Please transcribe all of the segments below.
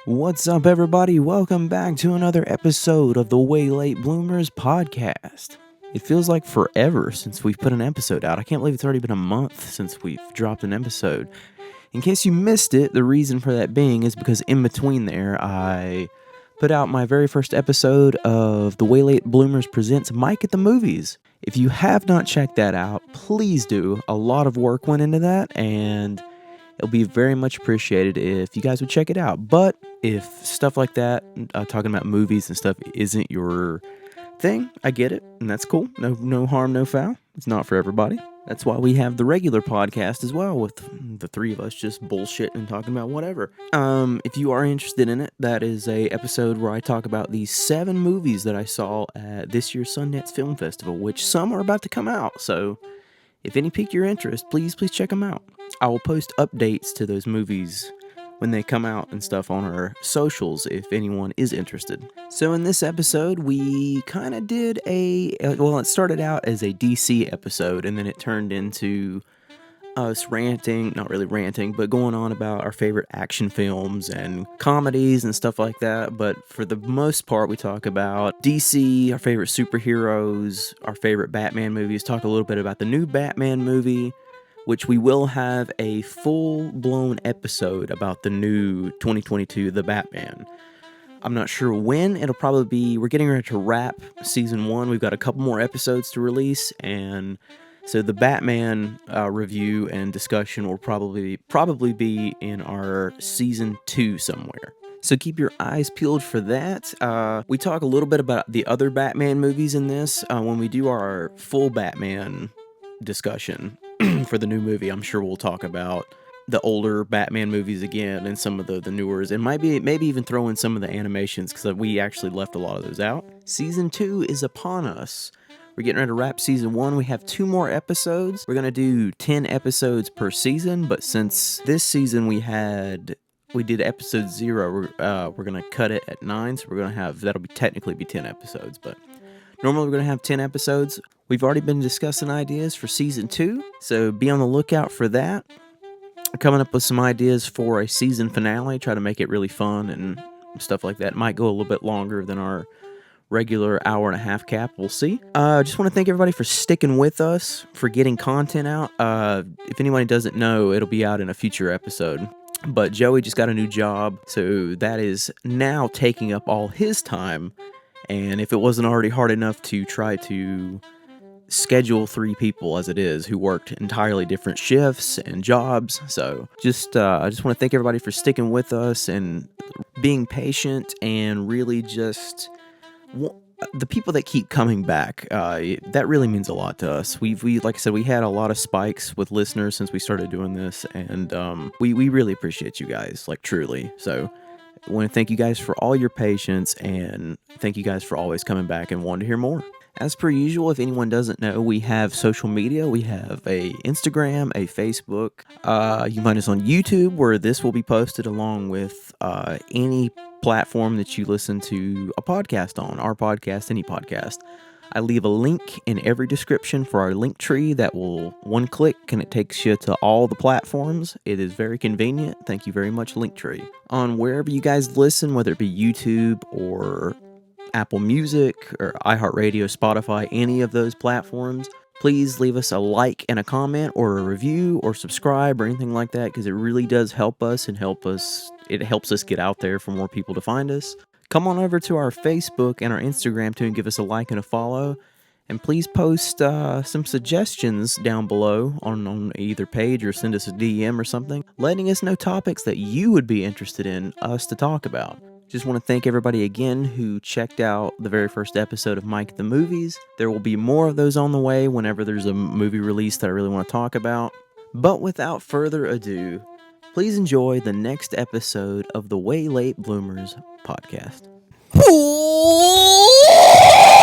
What's up, everybody? Welcome back to another episode of the Way Late Bloomers podcast. It feels like forever since we've put an episode out. I can't believe it's already been a month since we've dropped an episode. In case you missed it, the reason for that being is because in between there, I put out my very first episode of the Way Late Bloomers presents Mike at the Movies. If you have not checked that out, please do. A lot of work went into that, and it'll be very much appreciated if you guys would check it out. But if stuff like that, talking about movies and stuff, isn't your thing, I get it, and that's cool. No harm, no foul. It's not for everybody. That's why we have the regular podcast as well, with the three of us just bullshitting and talking about whatever. If you are interested in it, that is a episode where I talk about the 7 movies that I saw at this year's Sundance Film Festival, which some are about to come out. So if any pique your interest, please check them out. I will post updates to those movies when they come out and stuff on our socials if anyone is interested. So in this episode, we kind of did it started out as a DC episode, and then it turned into us ranting, not really ranting, but going on about our favorite action films and comedies and stuff like that. But for the most part, we talk about DC, our favorite superheroes, our favorite Batman movies, talk a little bit about the new Batman movie, which we will have a full-blown episode about the new 2022 The Batman. I'm not sure when. It'll probably be, we're getting ready to wrap season 1. We've got a couple more episodes to release, and so the Batman review and discussion will probably be in our season 2 somewhere. So keep your eyes peeled for that. We talk a little bit about the other Batman movies in this when we do our full Batman discussion for the new movie. I'm sure we'll talk about the older Batman movies again and some of the newers, and maybe even throw in some of the animations, because we actually left a lot of those out. Season 2 is upon us. We're getting ready to wrap season 1. We have 2 more episodes. We're going to do 10 episodes per season, but since this season we did episode 0, we're going to cut it at 9, so that'll technically be 10 episodes, but normally we're going to have 10 episodes. We've already been discussing ideas for season 2, so be on the lookout for that. We're coming up with some ideas for a season finale, try to make it really fun and stuff like that. It might go a little bit longer than our regular hour and a half cap. We'll see. Just want to thank everybody for sticking with us, for getting content out. If anybody doesn't know, it'll be out in a future episode. But Joey just got a new job, so that is now taking up all his time. And if it wasn't already hard enough to try to schedule 3 people as it is who worked entirely different shifts and jobs, so I just want to thank everybody for sticking with us and being patient, and really just the people that keep coming back. That really means a lot to us. We like I said, we had a lot of spikes with listeners since we started doing this, and we really appreciate you guys, like truly. So I want to thank you guys for all your patience, and thank you guys for always coming back and wanting to hear more. As per usual, if anyone doesn't know, we have social media. We have a Instagram, a Facebook. You can find us on YouTube, where this will be posted along with any platform that you listen to a podcast on. Our podcast, any podcast. I leave a link in every description for our link tree that will one click and it takes you to all the platforms. It is very convenient. Thank you very much, Linktree. On wherever you guys listen, whether it be YouTube or Apple Music or iHeartRadio, Spotify, any of those platforms, please leave us a like and a comment or a review or subscribe or anything like that, because it really does help us, and it helps us get out there for more people to find us. Come on over to our Facebook and our Instagram too and give us a like and a follow. And please post some suggestions down below on either page, or send us a DM or something, letting us know topics that you would be interested in us to talk about. Just want to thank everybody again who checked out the very first episode of Mike at the Movies. There will be more of those on the way whenever there's a movie release that I really want to talk about. But without further ado, please enjoy the next episode of the Way Late Bloomers podcast.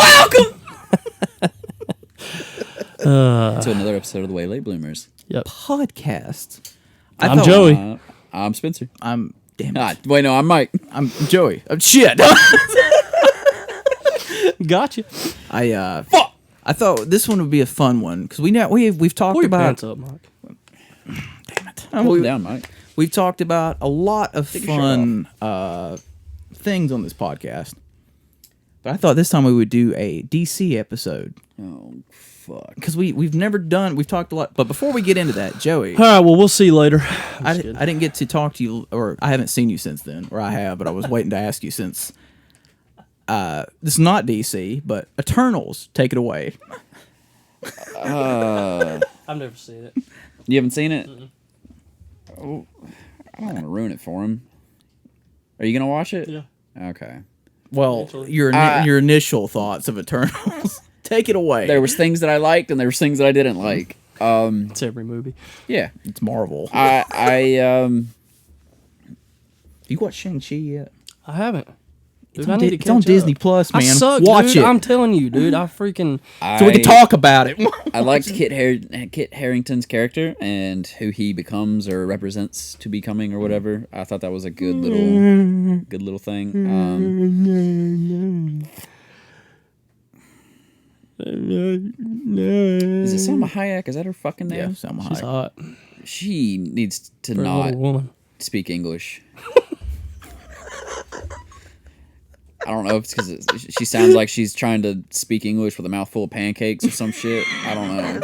Welcome to another episode of the Way Late Bloomers podcast. I'm Joey. I'm Spencer. Damn it. Wait, no, I'm Mike. I'm Joey. Shit. Gotcha. I thought this one would be a fun one, because we've talked Pull your about. pants up, Mike. Damn it. Pull it down, Mike. we've talked about a lot of fun things on this podcast. But I thought this time we would do a DC episode. Oh, fuck. Because we've never done... We've talked a lot... But before we get into that, Joey... All right, well, we'll see you later. I didn't get to talk to you... Or I haven't seen you since then. Or I have, but I was waiting to ask you since... this is not DC, but Eternals. Take it away. I've never seen it. You haven't seen it? Mm-mm. Oh, I don't want to ruin it for him. Are you going to watch it? Yeah. Okay. Well, your initial thoughts of Eternals. Take it away. There was things that I liked and there was things that I didn't like. It's every movie. Yeah. It's Marvel. You watched Shang-Chi yet? I haven't. Dude, It's on Disney Plus, man. I suck, Watch dude. it. I'm telling you, dude. I freaking... So we can talk about it. I liked Kit Harington's character and who he becomes or represents to becoming or whatever. I thought that was a good little thing. Is it Salma Hayek? Is that her fucking name? Yeah, Salma Hayek. She's hot. She needs to For a not little woman. speak English. I don't know if it's because she sounds like she's trying to speak English with a mouthful of pancakes or some shit. I don't know.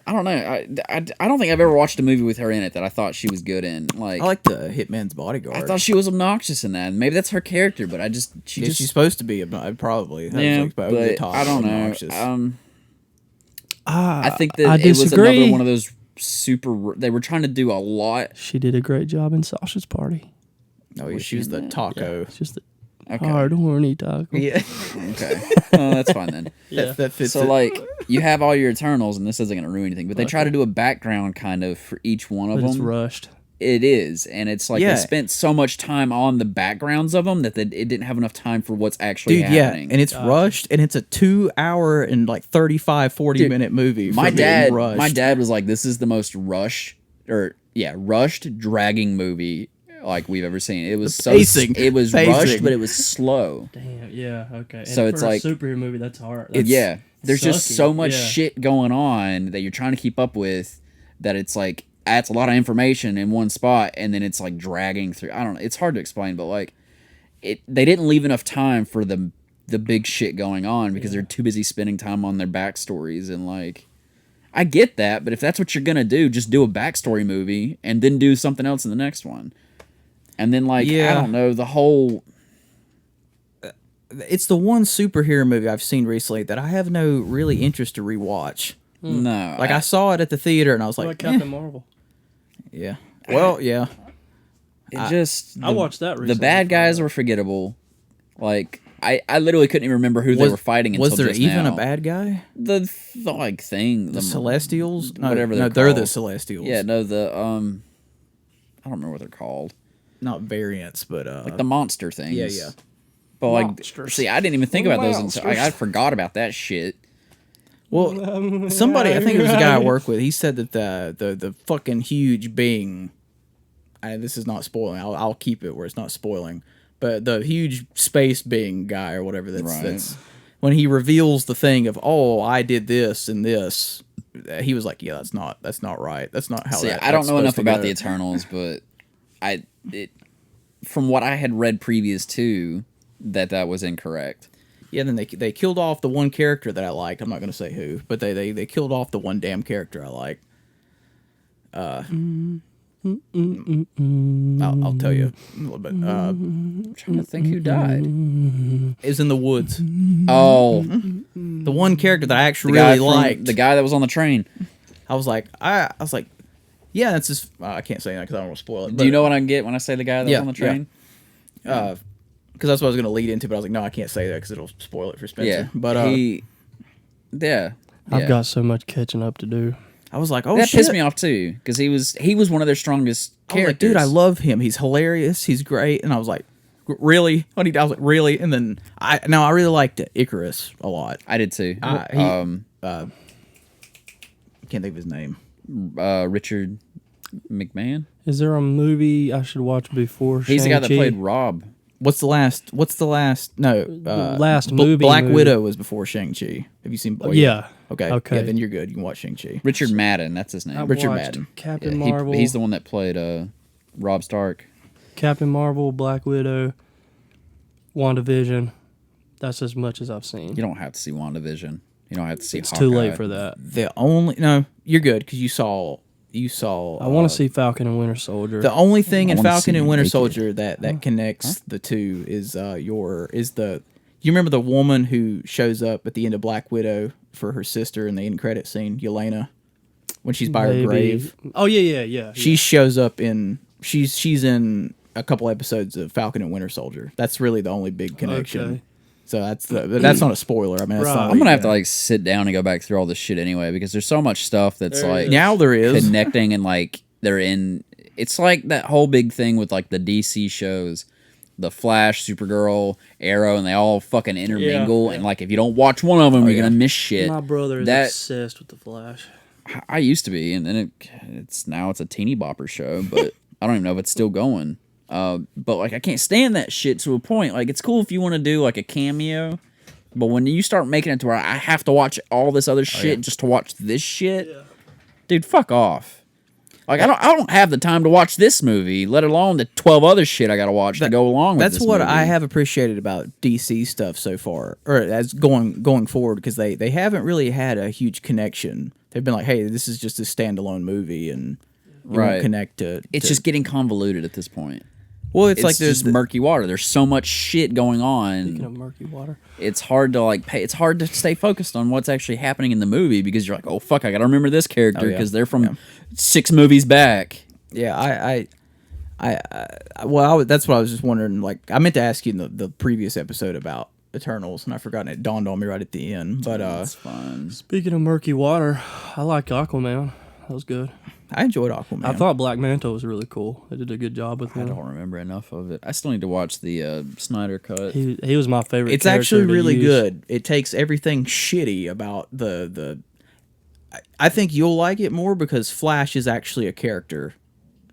I don't think I've ever watched a movie with her in it that I thought she was good in. Like, I like the Hitman's Bodyguard. I thought she was obnoxious in that. Maybe that's her character, but she's supposed to be probably. Yeah, but I don't know. I think that it was another one of those super. They were trying to do a lot. She did a great job in Sasha's Party. No, she's the taco. Yeah, it's just a hard, horny taco. Yeah. Okay. Well, that's fine then. Yeah. That fits. So, like, you have all your Eternals, and this isn't going to ruin anything, but they try to do a background kind of for each one of them. It's rushed. It is, and it's like they spent so much time on the backgrounds of them that it didn't have enough time for what's actually happening. Yeah, and it's rushed, and it's a 2 hour and like 40 minute movie. My dad was like, "This is the most rushed, dragging movie like we've ever seen." It was it was rushed, but it was slow. Damn, yeah, okay. And so it's like a superhero movie. That's hard. There's just so much shit going on that you're trying to keep up with that it's like adds a lot of information in one spot, and then it's like dragging through. I don't know. It's hard to explain, but like they didn't leave enough time for the big shit going on because they're too busy spending time on their backstories. And like, I get that, but if that's what you're gonna do, just do a backstory movie and then do something else in the next one. And then like I don't know, the whole. It's the one superhero movie I've seen recently that I have no really interest to rewatch. No, like I saw it at the theater and I was like, Captain Marvel. Yeah. Well, yeah. I watched that recently. The bad guys were forgettable. Like I literally couldn't even remember who they were fighting until just now. Was there even a bad guy? The like thing, the Celestials? Whatever they're called. They're the Celestials. Yeah, no, I don't remember what they're called. Not variants, but like the monster things. Yeah. But like, see, I didn't even think about those until I forgot about that shit. Well, somebody, I think it was a guy I work with, he said that the fucking huge being, this is not spoiling, I'll keep it where it's not spoiling, but the huge space being guy or whatever that's when he reveals the thing of, oh, I did this and this, he was like, yeah, that's not right. That's not how I don't know enough about the Eternals, but from what I had read previous to, that was incorrect. Yeah, then they killed off the one character that I liked. I'm not going to say who, but they killed off the one damn character I liked. I'll tell you a little bit. I'm trying to think who died. It was in the woods. Oh, the one character that I actually really liked. The guy that was on the train. I was like, yeah, that's just. I can't say that because I don't want to spoil it. Do you know what I get when I say the guy that was on the train? Yeah. Because that's what I was going to lead into, but I was like, no, I can't say that because it'll spoil it for Spencer. Yeah, but I've got so much catching up to do. I was like, oh, that shit. pissed me off too because he was one of their strongest characters. Like, dude, I love him. He's hilarious. He's great. And I was like, really? I was like, really? And then I really liked Icarus a lot. I did too. I can't think of his name. Richard McMahon. Is there a movie I should watch before? He's the guy that played Rob. What's the last? No, the last movie. Black Widow was before Shang-Chi. Have you seen? Yeah. Okay. Yeah, then you're good. You can watch Shang-Chi. Richard Madden, that's his name. Richard Madden. Captain Marvel. He's the one that played Rob Stark. Captain Marvel, Black Widow, WandaVision. That's as much as I've seen. You don't have to see WandaVision. You don't have to see It's Hawkeye. too late for that. You're good because you saw. I want to see Falcon and Winter Soldier. The only thing in Falcon and Winter naked. Soldier that connects the two is you remember the woman who shows up at the end of Black Widow for her sister in the end credit scene, Yelena, when she's by her grave. Oh yeah. She shows up in she's in a couple episodes of Falcon and Winter Soldier. That's really the only big connection. Okay. So that's not a spoiler. I mean, that's not I'm gonna have to like sit down and go back through all this shit anyway because there's so much stuff that's now there is connecting and like they're in. It's like that whole big thing with like the DC shows, the Flash, Supergirl, Arrow, and they all fucking intermingle. And like if you don't watch one of them, you're gonna miss shit. My brother is obsessed with the Flash. I used to be, and then it's now it's a teeny bopper show, but I don't even know if it's still going. But like I can't stand that shit to a point. Like it's cool if you want to do like a cameo, but when you start making it to where I have to watch all this other shit just to watch this shit, dude, fuck off. Like I don't have the time to watch this movie, let alone the 12 other shit I got to watch to go along with. That's what I have appreciated about DC stuff so far, or as going forward, because they haven't really had a huge connection. They've been like, hey, this is just a standalone movie, and you won't connect to. It's just getting convoluted at this point. Well, it's like there's murky water. There's so much shit going on. Speaking of murky water, it's hard to it's hard to stay focused on what's actually happening in the movie because you're like, oh fuck, I gotta remember this character because they're from 6 movies back. Yeah, that's what I was just wondering. Like, I meant to ask you in the previous episode about Eternals, and I forgot, and it dawned on me right at the end. But that's fun. Speaking of murky water, I like Aquaman. That was good. I enjoyed Aquaman. I thought Black Manta was really cool. They did a good job with him. I don't remember enough of it. I still need to watch the Snyder cut. He was my favorite. It's actually really good. It takes everything shitty about the. I think you'll like it more because Flash is actually a character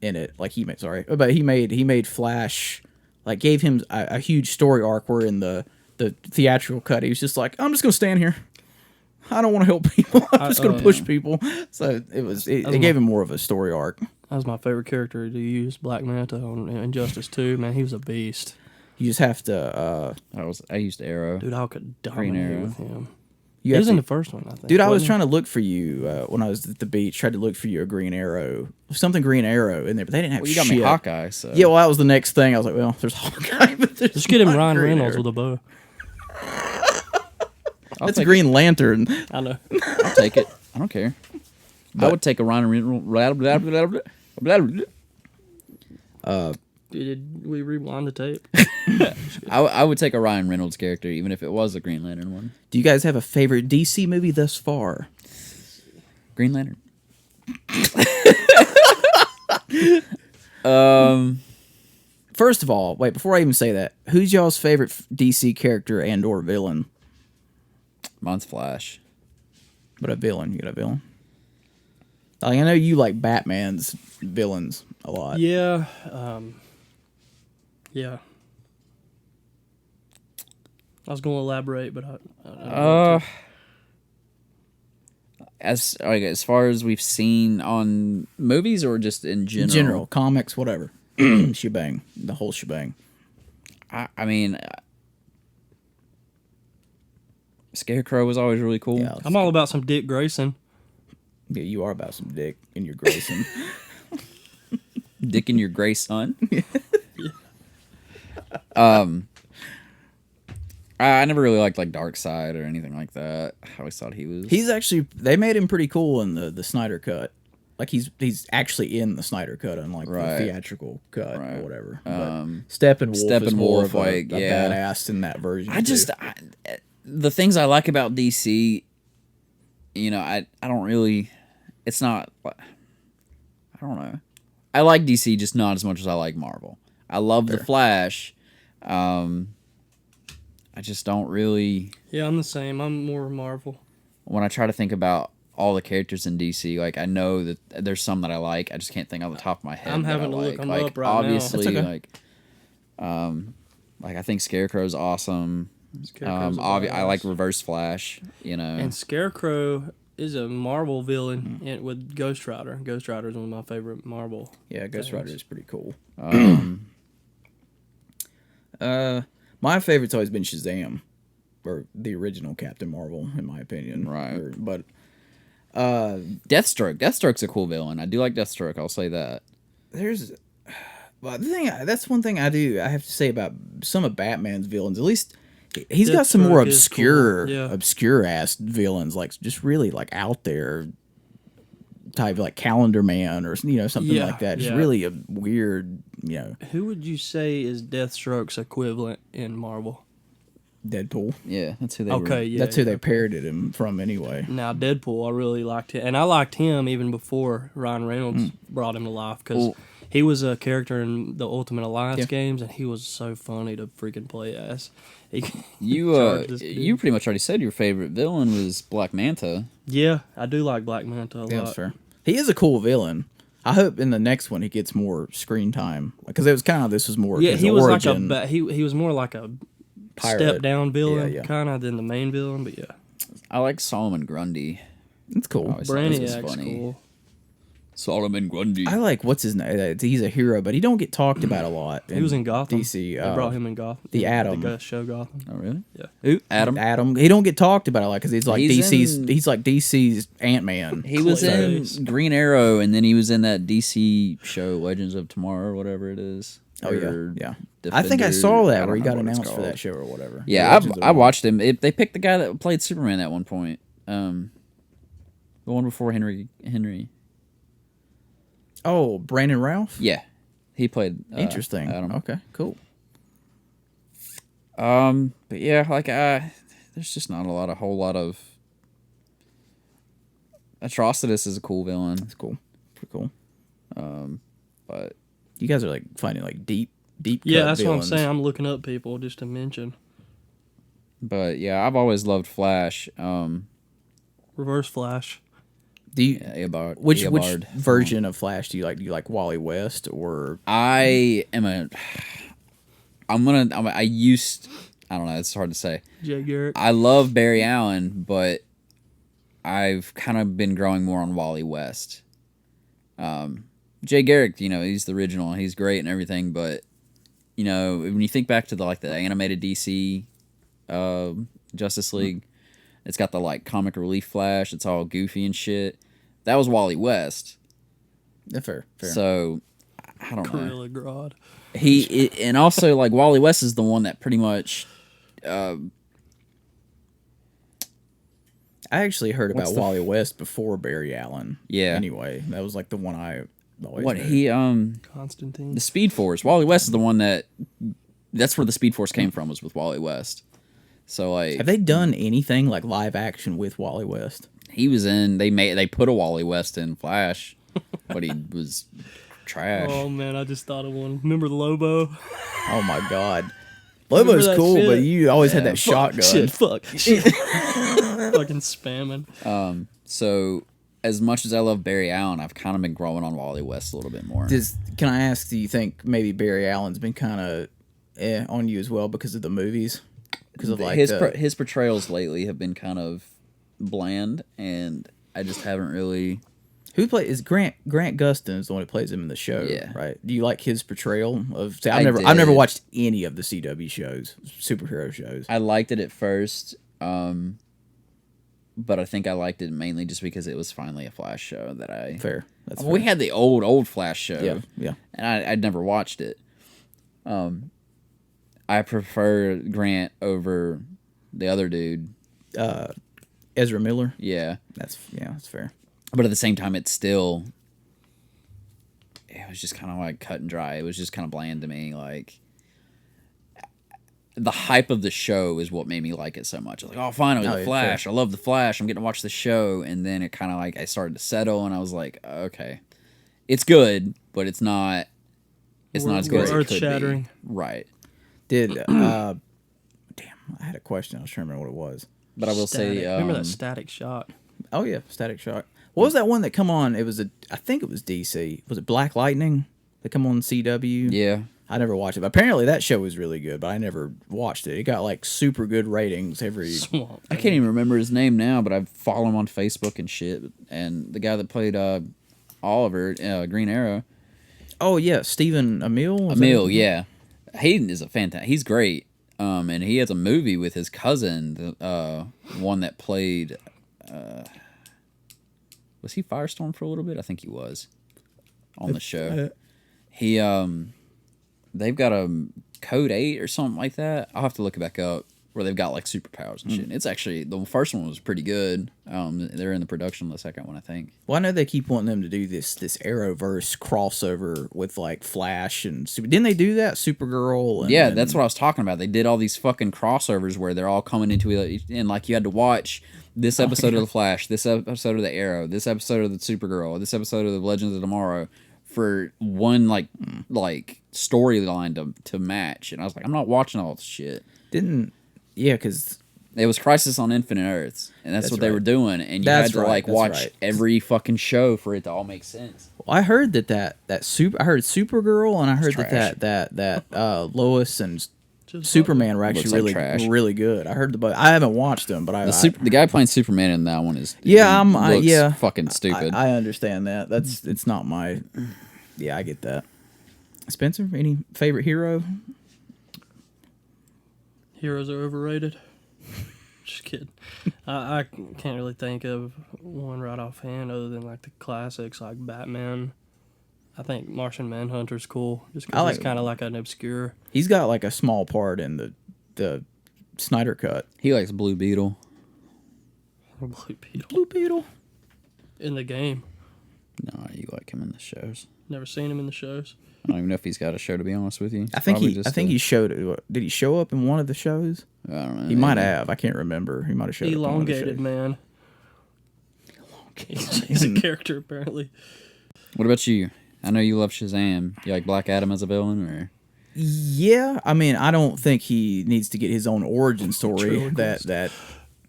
in it. Like he made Flash, like gave him a huge story arc. Where in the theatrical cut, he was just like, I'm just gonna stand here. I don't want to help people. I'm just going to push people. So it gave him more of a story arc. That was my favorite character to use, Black Manta on Injustice 2. Man, he was a beast. You just have to. I used Arrow. Dude, I could dominate with him. He was in the first one, I think. Dude, I was trying to look for you when I was at the beach. Tried to look for you a Green Arrow, something Green Arrow in there, but they didn't have. You got me Hawkeye. So yeah, well, that was the next thing. I was like, well, there's Hawkeye, but there's just get him Ryan Reynolds with a bow. That's a Green Lantern. I know. I'll take it. I don't care. I would take a Ryan Reynolds. Did we rewind the tape? I would take a Ryan Reynolds character, even if it was a Green Lantern one. Do you guys have a favorite DC movie thus far? Green Lantern. First of all, wait, before I even say that, who's y'all's favorite DC character and or villain? Mine's Flash. But a villain. You got a villain? Like, I know you like Batman's villains a lot. Yeah. Yeah. I was going to elaborate, but as far as we've seen on movies or just in general? General, comics, whatever. Shebang. The whole shebang. I mean, Scarecrow was always really cool. Yeah, I'm all about some Dick Grayson. Yeah, you are about some dick in your Grayson. Dick in your gray son. I never really liked like Darkseid or anything like that. I always thought he was. He's actually, they made him pretty cool in the Snyder cut. Like he's actually in the Snyder cut, unlike the theatrical cut or whatever. Steppenwolf is more of a badass in that version. The things I like about DC, I don't really. It's not. I don't know. I like DC just not as much as I like Marvel. I love the Flash. I just don't really. Yeah, I'm the same. I'm more Marvel. When I try to think about all the characters in DC, like I know that there's some that I like. I just can't think on the top of my head. I'm having to look them up right obviously, now. Okay. Like, I think Scarecrow's awesome. Scarecrow's I like Reverse Flash, you know. And Scarecrow is a Marvel villain with Ghost Rider. Ghost Rider is one of my favorite Marvel. Yeah, Ghost things. Rider is pretty cool. My favorite's always been Shazam, or the original Captain Marvel, in my opinion. Right. But Deathstroke. Deathstroke's a cool villain. I do like Deathstroke. I'll say that. Well, that's one thing I have to say about some of Batman's villains. At least he's got some Deathstroke more is obscure, cool. Yeah. obscure ass villains, like just really like out there type, like Calendar Man or something like that. Just really a weird, Who would you say is Deathstroke's equivalent in Marvel? Deadpool. Yeah, that's who they were. Okay, yeah. That's who they parroted him from anyway. Now, Deadpool, I really liked him. And I liked him even before Ryan Reynolds brought him to life because he was a character in the Ultimate Alliance games, and he was so funny to freaking play as. You pretty much already said your favorite villain was Black Manta. Yeah, I do like Black Manta a lot. That's fair. He is a cool villain. I hope in the next one he gets more screen time because this was more. Yeah, he was origin. like he was more like a Pirate. step down villain, Yeah. kind of than the main villain. But yeah, I like Solomon Grundy. It's cool. I always thought this was Brainiac's funny. cool. Solomon Grundy. I like what's his name. He's a hero, but he don't get talked about a lot. He was in Gotham. DC. They brought him in Gotham. the Atom. The show Gotham. Oh, really? Yeah. Who? Adam. Adam. He don't get talked about a lot because he's like He's He's like DC's Ant-Man. He was Clayface. in Green Arrow, and then he was in that DC show, Legends of Tomorrow, or whatever it is. Oh Or yeah. I think I Defender, saw I that don't where he know got what it's announced for called. that show or whatever. Yeah, I watched him. They picked the guy that played Superman at one point. The one before Henry. Oh, Brandon Routh. Yeah, he played. Interesting. Adam. Okay, cool. But yeah, like there's just not a whole lot of. Atrocitus is a cool villain. That's cool. Pretty cool. But You guys are like finding like deep. Yeah, cut that's villains. what I'm saying. I'm looking up people just to mention. But yeah, I've always loved Flash. Reverse Flash. Do you? Eobard. Which Eobard. version of Flash do you like? Do you like Wally West or? I don't know. It's hard to say. Jay Garrick. I love Barry Allen, but I've kind of been growing more on Wally West. Jay Garrick, he's the original. He's great and everything, but when you think back to the animated DC Justice League, it's got the comic relief Flash. It's all goofy and shit. That was Wally West. Yeah, fair. So I don't know. Gorilla Grodd. And also Wally West is the one that pretty much. I actually heard about Wally West before Barry Allen. Yeah. Anyway, that was the one I always What knew. he Constantine. the Speed Force. Wally West is the one that's where the Speed Force came from, was with Wally West. So Have they done anything like live action with Wally West? he was in. They put a Wally West in Flash, but he was trash. Oh man, I just thought of one. Remember Lobo? Oh my god. Lobo's that cool, shit? but you always had that shotgun. Fuck. Fucking spamming. So as much as I love Barry Allen, I've kind of been growing on Wally West a little bit more. Can I ask, do you think maybe Barry Allen's been kind of on you as well because of the movies? Because of his portrayals lately have been kind of bland, and I just haven't really. Who is Grant Gustin is the one who plays him in the show, Yeah. right? Do you like his portrayal of? See, I I've never did. watched any of the CW shows, superhero shows. I liked it at first, but I think I liked it mainly just because it was finally a Flash show that I. Fair. That's We fair. had the old Flash show, Yeah. and I'd never watched it. I prefer Grant over the other dude. Ezra Miller. Yeah, That's fair. but at the same time, it was just kind of cut and dry. It was just kind of bland to me. The hype of the show is what made me like it so much. I was like, oh, finally, Oh, the yeah, Flash. fair. I love the Flash. I'm getting to watch the show. And then it kind of I started to settle, and I was like, okay, it's good, but it's not as good as it could be. Earth-shattering. Right. Damn, I had a question. I was trying to remember what it was. But I will say, Remember that Static Shock? Oh yeah, Static Shock. What was that one that come on? I think it was DC. Was it Black Lightning that come on CW? yeah. I never watched it. But apparently that show was really good, but I never watched it. It got like super good ratings every. I can't even remember his name now, but I follow him on Facebook and shit. And the guy that played Oliver, Green Arrow. Oh yeah, Stephen Amell. Amell, yeah. Hayden is a fantastic. He's great. And he has a movie with his cousin, the one that played. Was he Firestorm for a little bit? I think he was on the show. He they've got a Code 8 or something like that. I'll have to look it back up, where they've got like superpowers and shit. It's actually, the first one was pretty good. They're in the production of the second one, I think. Well, I know they keep wanting them to do this Arrowverse crossover with like Flash and Didn't they do that? Supergirl. And, that's what I was talking about. They did all these fucking crossovers where they're all coming into it, and like you had to watch this episode of the Flash, this episode of the Arrow, this episode of the Supergirl, this episode of the Legends of Tomorrow for one like storyline to match. And I was like, I'm not watching all this shit. Because it was Crisis on Infinite Earths, and that's what they were doing, and you had to like watch every fucking show for it to all make sense. Well, I heard I heard Supergirl, and I heard that Lois and Superman were actually really good. I heard I haven't watched them, but the guy playing Superman in that one is fucking stupid. I understand that. It's not my. Yeah, I get that. Spencer, any favorite hero? Heroes are overrated. Just kidding. I can't really think of one right offhand other than like the classics like Batman. I think Martian Manhunter's cool just because he's kind of like an obscure. He's got like a small part in the Snyder Cut. He likes Blue Beetle. Blue Beetle. In the game. No, you like him in the shows. Never seen him in the shows. I don't even know if he's got a show, to be honest with you. I think he showed. Did he show up in one of the shows? I don't know. He might have. I can't remember. He might have showed up. Elongated man. He's a character apparently. What about you? I know you love Shazam. You like Black Adam as a villain, or? Yeah, I mean, I don't think he needs to get his own origin story that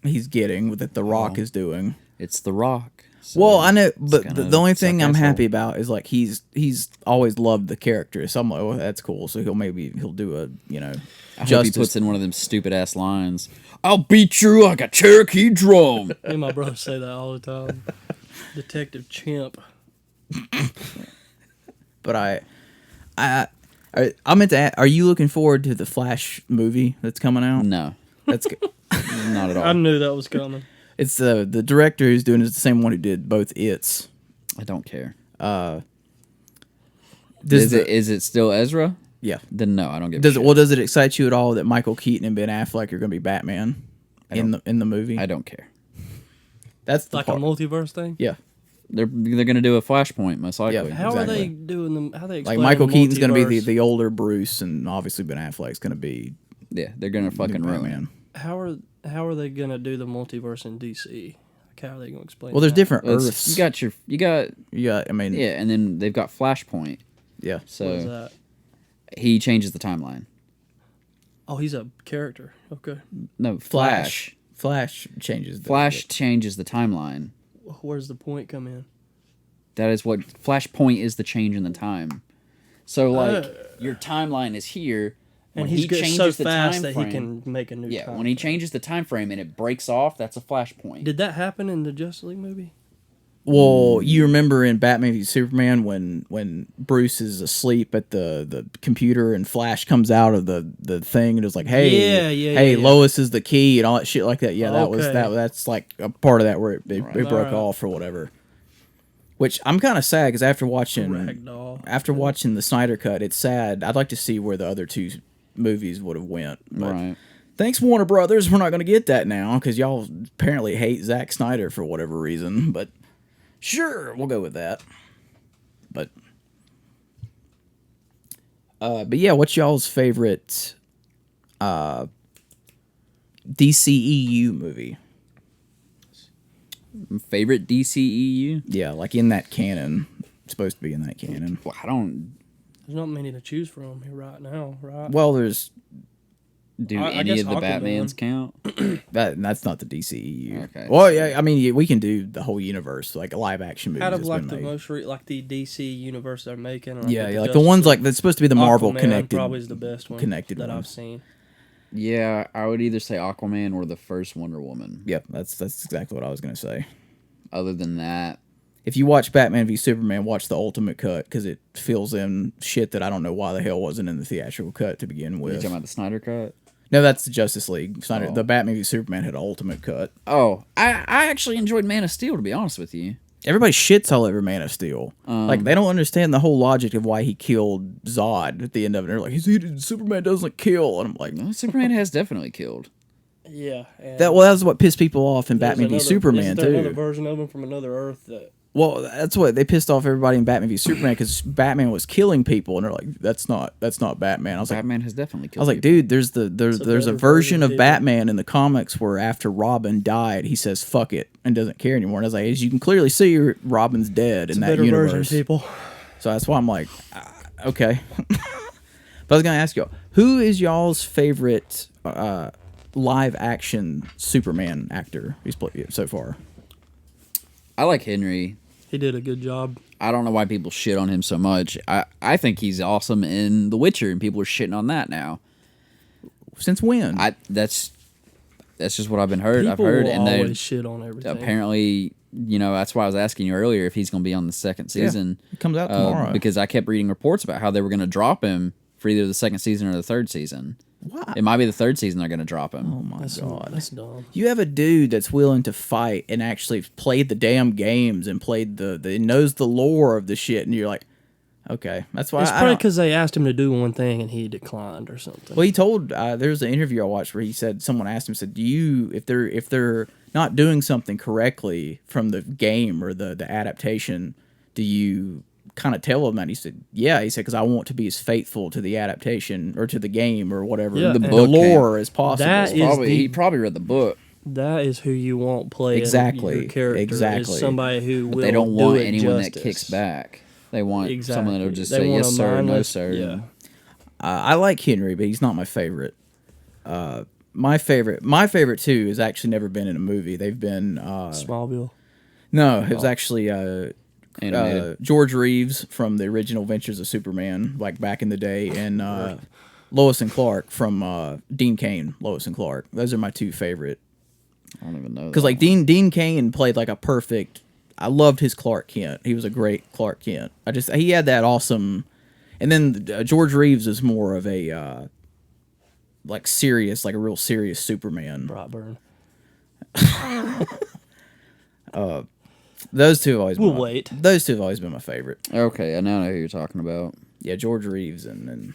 he's getting that The Rock is doing. It's The Rock. So well, I know, but the only thing I'm happy about is like he's always loved the character, so I'm like, well, that's cool. So he'll do a I hope he puts in one of them stupid ass lines. I'll beat you like a Cherokee drum. Me and my brother say that all the time. Detective Chimp. But I meant to ask, are you looking forward to the Flash movie that's coming out? No, that's not at all. I knew that was coming. It's the director who's doing it is the same one who did both It's. I don't care. Is it still Ezra? Yeah. Then no, I don't give. Does it excite you at all that Michael Keaton and Ben Affleck are going to be Batman in the movie? I don't care. That's like a multiverse thing. Yeah. They're going to do a Flashpoint most likely. Yeah, how are they doing them? How they like Michael Keaton's going to be the older Bruce, and obviously Ben Affleck's going to be. Yeah, they're going to fucking ruin Batman. How are they going to do the multiverse in DC? Like, how are they going to explain? Well, there's different Earths. You got. I mean. Yeah, and then they've got Flashpoint. Yeah. So what is that? He changes the timeline. Oh, he's a character. Okay. No, Flash changes. Changes the timeline. Where's the point come in? That is what Flashpoint is, the change in the time. So like your timeline is here, and he changes so fast that he can make a new. Yeah, time when he changes the time frame and it breaks off, that's a Flashpoint. Did that happen in the Justice League movie? Well, you remember in Batman v Superman when Bruce is asleep at the computer and Flash comes out of the thing and is like, hey, Lois is the key and all that shit like that. Yeah, that's like a part of that where it broke off or whatever. Which I'm kind of sad because after watching the Snyder Cut, it's sad. I'd like to see where the other two movies would have went. But right. Thanks, Warner Brothers. We're not going to get that now because y'all apparently hate Zack Snyder for whatever reason. But sure, we'll go with that. But yeah, what's y'all's favorite DCEU movie? Favorite DCEU? Yeah, like in that canon. It's supposed to be in that canon. Well, I don't. There's not many to choose from here right now, right? Well, there's Do I any guess of the Aquaman. Batmans count? That's not the DCEU. Okay. Well, yeah, I mean, we can do the whole universe, like a live action movie. Out of that's like been the made. most like the DC universe they're making. Yeah, with yeah, like the ones Justice like that's supposed to be the Marvel Aquaman connected. probably is the best one connected that one. I've seen. Yeah, I would either say Aquaman or the first Wonder Woman. Yep, that's exactly what I was gonna say. Other than that, If you watch Batman v Superman, watch the Ultimate Cut because it fills in shit that I don't know why the hell wasn't in the theatrical cut to begin you with. talking about the Snyder Cut? No, that's the Justice League. Oh. The Batman v Superman had an Ultimate Cut. Oh, I actually enjoyed Man of Steel, to be honest with you. Everybody shits all over Man of Steel. Like they don't understand the whole logic of why he killed Zod at the end of it. They're like, Superman doesn't kill, and I'm like, No, Superman has definitely killed. Yeah. that's what pissed people off in There's Batman v another- Superman isn't there another too. version of him from another Earth that. Well, that's what they pissed off everybody in Batman v Superman because Batman was killing people, and they're like, that's not Batman. I was like, Batman has definitely I killed was like, people. dude, there's a better version version of of Batman in the comics where after Robin died, he says "fuck it" and doesn't care anymore. And I was like, as you can clearly see, Robin's dead in that Better universe. version, people. So that's why I'm like, okay. But I was gonna ask y'all, who is y'all's favorite live action Superman actor he's played so far? I like Henry. He did a good job. I don't know why people shit on him so much. I think he's awesome in The Witcher, and people are shitting on that now. Since when? That's just what I've been heard. People I've heard, will and they always shit on everything. apparently, that's why I was asking you earlier if he's going to be on the second season. It comes out tomorrow. Because I kept reading reports about how they were going to drop him for either the second season or the third season. Why? It might be the third season they're going to drop him. Oh my god. That's dumb. You have a dude that's willing to fight and actually played the damn games and played the knows the lore of the shit, and you're like, okay, that's why. It's I probably don't- because they asked him to do one thing and he declined or something. Well, he told there's an interview I watched where he said someone asked him, said, "Do you if they're not doing something correctly from the game or the adaptation, do you kind of tell them that?" He said, "Yeah." He said, "Because I want to be as faithful to the adaptation or to the game or whatever Yeah, the and lore as possible." that is He probably read the book, That is who you want playing Exactly, your character. exactly. Is somebody who but will they don't do want it anyone justice. that kicks back. They want Exactly. someone that'll just They say want yes a sir, no mindless- sir. Yeah. I like Henry, but he's not my favorite. My favorite too has actually never been in a movie. They've been Smallville. no, it was actually Animated. George Reeves from the original Adventures of Superman, like back in the day, and Lois and Clark from Dean Cain. Lois and Clark. Those are my two favorite. I don't even know. Because like Dean Cain played like a perfect. I loved his Clark Kent. He was a great Clark Kent. He had that awesome. And then George Reeves is more of a like serious, like a real serious Superman. Brightburn. Those two have always We'll been wait. Those two have always been my favorite. Okay, I now know who you're talking about. Yeah, George Reeves and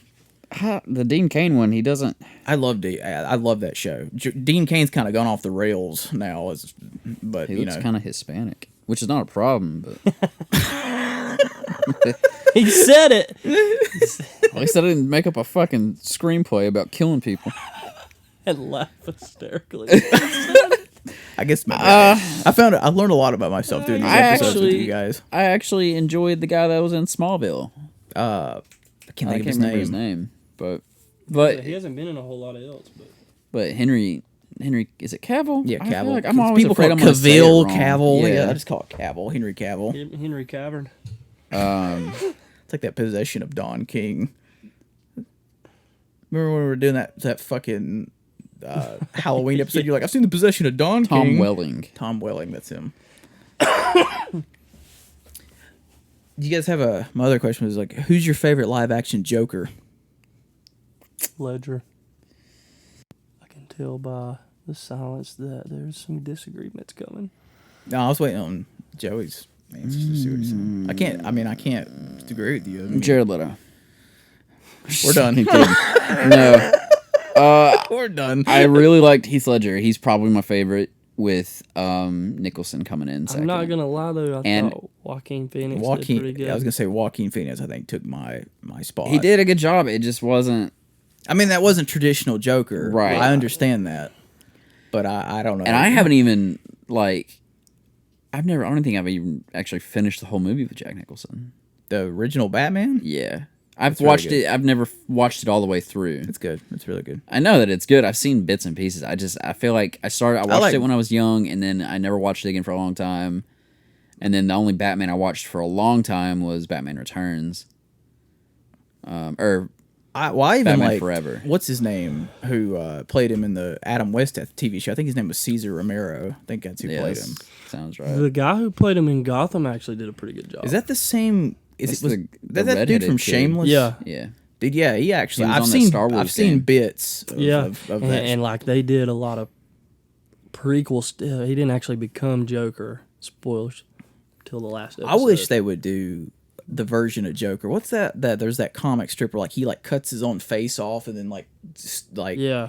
The Dean Cain one, he doesn't. I love that show. Dean Cain's kind of gone off the rails now, but He you looks know, kind of Hispanic, which is not a problem. But He said it. at least I didn't make up a fucking screenplay about killing people. And laugh hysterically. I guess I learned a lot about myself doing these I episodes with actually- you guys. I actually enjoyed the guy that was in Smallville. I can't I think can't of remember his his name. name, but He hasn't been in a whole lot of else, but Henry, is it Cavill? Yeah, I feel Cavill. like I'm always People afraid call I'm it gonna say it Cavill, wrong. Cavill. Yeah. I just call it Cavill. Henry Cavill. Henry Cavern. It's like that possession of Don King. Remember when we were doing that fucking Halloween episode? You're like, I've seen the possession of Don Tom King. Welling. Tom Welling, that's him. Do you guys have my other question was like, who's your favorite live action Joker? Ledger. I can tell by the silence that there's some disagreements coming. No, I was waiting on Joey's answers to see what he's saying. I can't agree with you. I mean, Jared Leto. we're done. No, We're done. I really liked Heath Ledger. He's probably my favorite with Nicholson coming in second. I'm not gonna lie though, I And- thought Joaquin Phoenix did pretty good. I was gonna say Joaquin Phoenix. I think took my spot. He did a good job. It just wasn't. I mean, that wasn't traditional Joker. Right. I understand that, but I don't know. And I haven't even I don't think I've even actually finished the whole movie with Jack Nicholson. the original Batman. Yeah, I've really watched good. it. I've never watched it all the way through. It's good. It's really good. I know that it's good. I've seen bits and pieces. I feel like I watched it when I was young, and then I never watched it again for a long time. And then the only Batman I watched for a long time was Batman Returns. I even Batman like Forever. What's his name? Who played him in the Adam West TV show? I think his name was Cesar Romero. I think that's who played him. Sounds right. The guy who played him in Gotham actually did a pretty good job. Is that the same? That's Was the that dude redheaded from kid. Shameless? Yeah. Yeah. Dude, yeah, he actually. He was I've on that seen Star Wars I've seen game. bits. Of, Yeah, of and, that. and like they did a lot of prequels. He didn't actually become Joker. Spoilers till the last episode. I wish they would do the version of Joker. What's that? There's that comic strip where like he like cuts his own face off and then like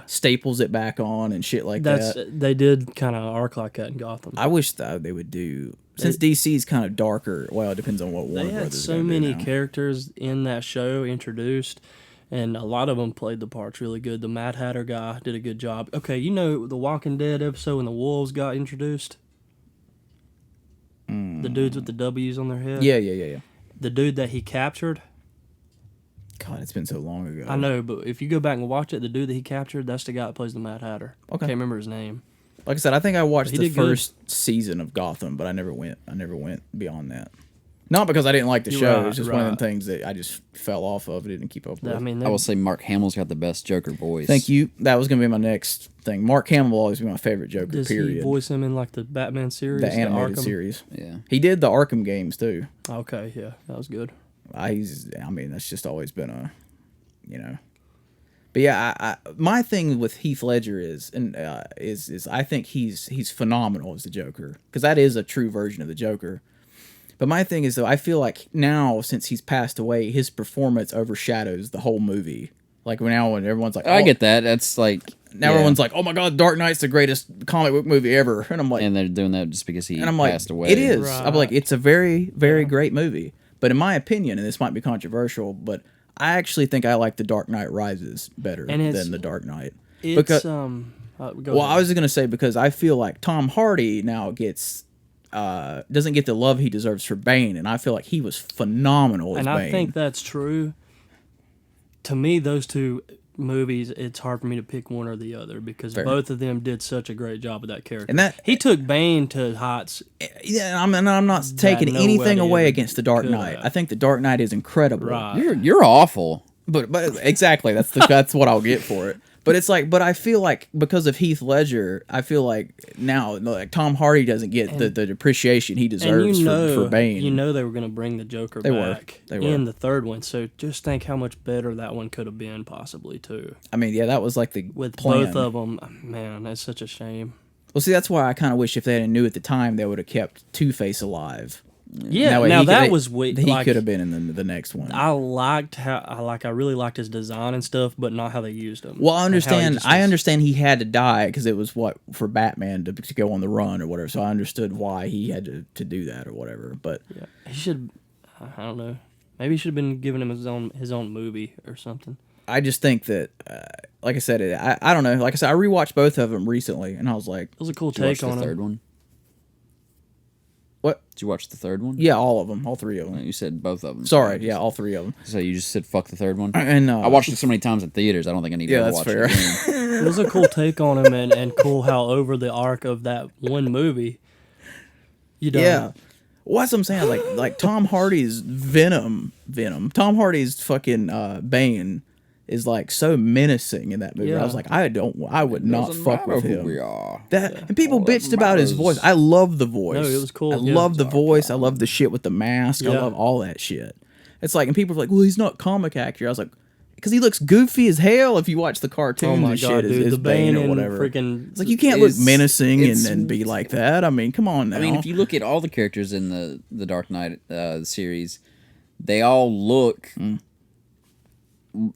staples it back on and shit like that. They did kind of arc like that in Gotham. I wish that they would do since DC's kind of darker. Well, it depends on what Warner They had Brothers. so gonna do many now. characters in that show introduced, and a lot of them played the parts really good. The Mad Hatter guy did a good job. Okay, you know the Walking Dead episode when the wolves got introduced? The dudes with the W's on their head? Yeah. The dude that he captured? God, it's been so long ago. I know, but if you go back and watch it, the dude that he captured, that's the guy that plays the Mad Hatter. Okay. Can't remember his name. Like I said, I think I watched He the did good. first season of Gotham, but I never went beyond that. Not because I didn't like the show. Right, It's just one of them right. things that I just fell off of. Didn't keep up with. I mean, I will say Mark Hamill's got the best Joker voice. Thank you. That was going to be my next thing. Mark Hamill will always be my favorite Joker. does Period. he voice him in like the Batman series? The animated Arkham? series. Yeah. He did the Arkham games too. Okay, yeah, that was good. I mean, that's just always been a, But yeah, my thing with Heath Ledger is I think he's phenomenal as the Joker because that is a true version of the Joker. But my thing is though, I feel like now since he's passed away, his performance overshadows the whole movie. Like when everyone's like, I get that. That's like now everyone's like, oh my God, Dark Knight's the greatest comic book movie ever, and I'm like, and they're doing that just because he and I'm like, passed away. it is. Right. I'm like, it's a very, very great movie. But in my opinion, and this might be controversial, but I actually think I like The Dark Knight Rises better than The Dark Knight. It's Because, go well, ahead. I was just gonna say because I feel like Tom Hardy now doesn't get the love he deserves for Bane, and I feel like he was phenomenal as and Bane. I think that's true. To me, those two movies, it's hard for me to pick one or the other because Fair. both of them did such a great job with that character. And that he took Bane to heights. yeah, I'm not taking anything nobody away ever against The Dark could Knight. have. I think The Dark Knight is incredible. Right. You're awful. But exactly, that's what I'll get for it. But it's like, but I feel like because of Heath Ledger, I feel like now like Tom Hardy doesn't get the appreciation he deserves for Bane. You know they were going to bring the Joker They were. back They were. in the third one. So just think how much better that one could have been possibly too. I mean, yeah, that was like the With plan. both of them, man, that's such a shame. Well, see, that's why I kind of wish if they had knew at the time they would have kept Two-Face alive. Yeah, That way now he that could- was weak. He Like, could have been in the next one. I really liked his design and stuff, but not how they used him. Well, I And how he understand. just I was- understand he had to die because it was for Batman to go on the run or whatever. So I understood why he had to do that or whatever. But Yeah, he should. I don't know. Maybe he should have been giving him his own movie or something. I just think that, like I said, I don't know. Like I said, I rewatched both of them recently, and I was like, It was a cool Did you watch take the on third him. one? what? Did you watch the third one? Yeah, all of them, all three of them. You said both of them. Sorry, yeah, all three of them. So you just said fuck the third one? And I watched it so many times in theaters, I don't think I need to Yeah, ever that's watch fair. it again. It was a cool take on him, and cool how over the arc of that one movie. You don't. Yeah. Well, that's what I'm saying. Like Tom Hardy's Venom. Tom Hardy's fucking Bane is like so menacing in that movie. Yeah. I was like, I would not Doesn't fuck matter with who him. we are. And people All that bitched about his matters. voice. I love the voice. No, it was cool. I Yeah. love the voice. I love the shit with the mask. I Yeah. love all that shit. It's like, and people are like, well, he's not comic actor. I was like, because he looks goofy as hell if you watch the cartoons Oh my and god, shit dude! as The Bane Bane or and whatever. freaking. It's like you can't look It's- menacing it's- and be like that. I mean, come on now. I mean, if you look at all the characters in the Dark Knight series, they all look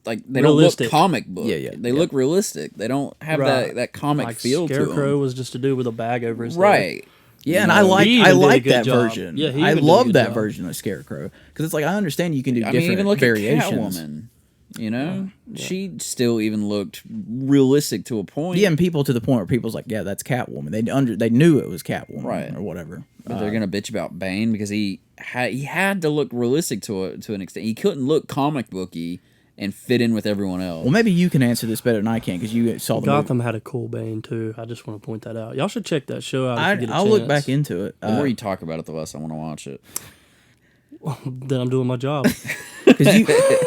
like they Realistic. don't look comic book. Yeah, yeah, They yeah. look realistic. They don't have Right. that comic like feel to Scarecrow them. was just a dude with a bag over his head. Right. Yeah, and You I know, like he I even did a like good that job. version. Yeah, he I even did a love good that job. version of Scarecrow because it's like I understand you can do I different mean, even look variations. at Catwoman. You know, she still even looked realistic to a point. Yeah, and people to the point where people's like, yeah, that's Catwoman. They knew it was Catwoman, Right. or whatever. But they're gonna bitch about Bane because he had to look realistic to an extent. He couldn't look comic booky and fit in with everyone else. Well, maybe you can answer this better than I can because you saw the movie. Gotham had a cool Bane too. I just want to point that out. Y'all should check that show out. If you get a I'll chance. look back into it. The more you talk about it, the less I want to watch it. Then I'm doing my job. Because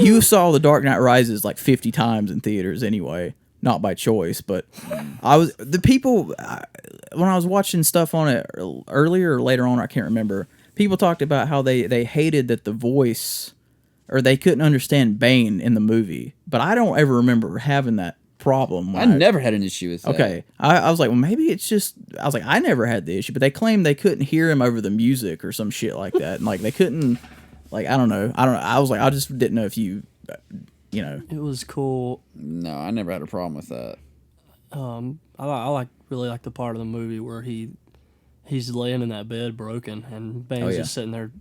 you saw The Dark Knight Rises like 50 times in theaters anyway, not by choice. But when I was watching stuff on it earlier or later on, I can't remember. People talked about how they hated that the voice, or they couldn't understand Bane in the movie. But I don't ever remember having that problem. I never had an issue with that. Okay, I was like, well, maybe it's just. I was like, I never had the issue, but they claimed they couldn't hear him over the music or some shit like that, and like they couldn't. Like, I don't know. I was like, I just didn't know if you know. It was cool. No, I never had a problem with that. I really like the part of the movie where he's laying in that bed broken, and Bane's just sitting there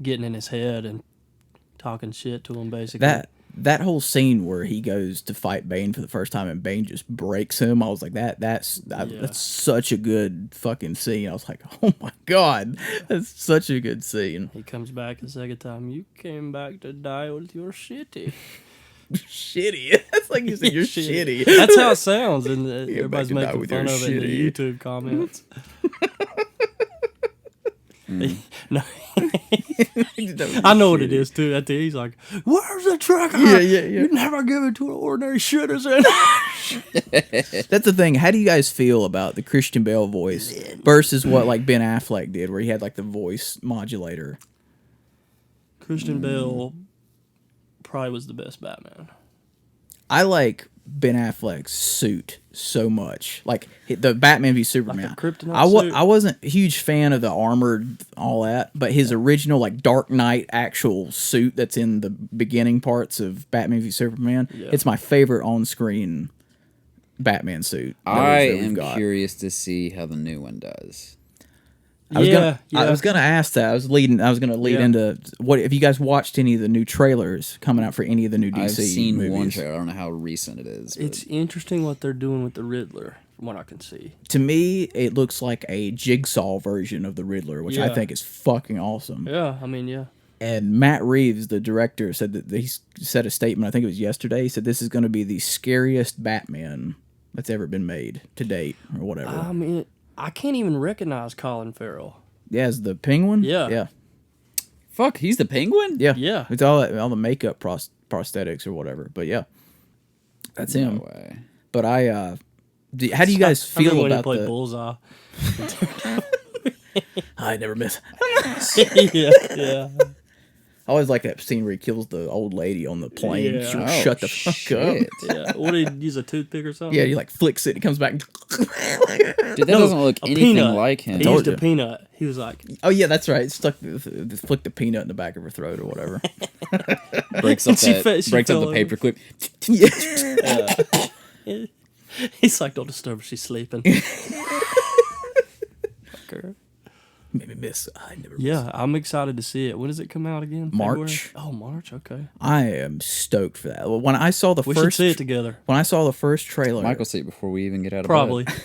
getting in his head and talking shit to him, basically. That whole scene where he goes to fight Bane for the first time and Bane just breaks him, I was like, that's such a good fucking scene. I was like, oh my god, that's such a good scene. He comes back the second time. You came back to die with your shitty. Shitty. That's like you said, you're shitty. That's how it sounds, and everybody's back to die making with fun your of it in the shitty. YouTube comments. No. I know what it is too. At the he's like, "Where's the tracker? Yeah. You never give it to an ordinary shitter." That's the thing. How do you guys feel about the Christian Bale voice versus what like Ben Affleck did, where he had like the voice modulator? Christian Bale probably was the best Batman. I like Ben Affleck's suit so much, like the Batman v Superman. Like the kryptonite suit? I wasn't a huge fan of the armored all that, but his original like Dark Knight actual suit that's in the beginning parts of Batman v Superman. Yeah. It's my favorite on-screen Batman suit. I that we've am got. curious to see how the new one does. I was gonna ask that. I was gonna lead into what if you guys watched any of the new trailers coming out for any of the new DC I've seen movies. one trailer. I don't know how recent it is. It's interesting what they're doing with the Riddler, from what I can see. To me, it looks like a Jigsaw version of the Riddler, which I think is fucking awesome. Yeah, I mean, yeah. And Matt Reeves, the director, said that he said a statement. I think it was yesterday. He said this is going to be the scariest Batman that's ever been made to date, or whatever. I mean, I can't even recognize Colin Farrell. Yeah, as the Penguin. Yeah. Fuck, he's the Penguin? Yeah. Yeah. It's all the makeup prosthetics or whatever. But yeah, that's him. No way. But how do you guys feel when about he played the? Bullseye? I never miss. yeah. I always like that scene where he kills the old lady on the plane. Yeah. She'll shut the fuck up. Shit. Yeah. What did he use, a toothpick or something? Yeah, he like flicks it. It comes back. Dude, that doesn't look a anything peanut. like him. He used you. a peanut. He was like, Oh yeah, that's right. Flick the peanut in the back of her throat or whatever. breaks up She that, fe- she breaks up fell the paperclip. he's like, don't disturb her, she's sleeping. Fucker. Made me miss. I never. Miss. Yeah, I'm excited to see it. When does it come out again? March. February? Oh, March. Okay. I am stoked for that. When I saw the We should first, see it together. when I saw the first trailer, Michael see it before we even get out of Probably. bed.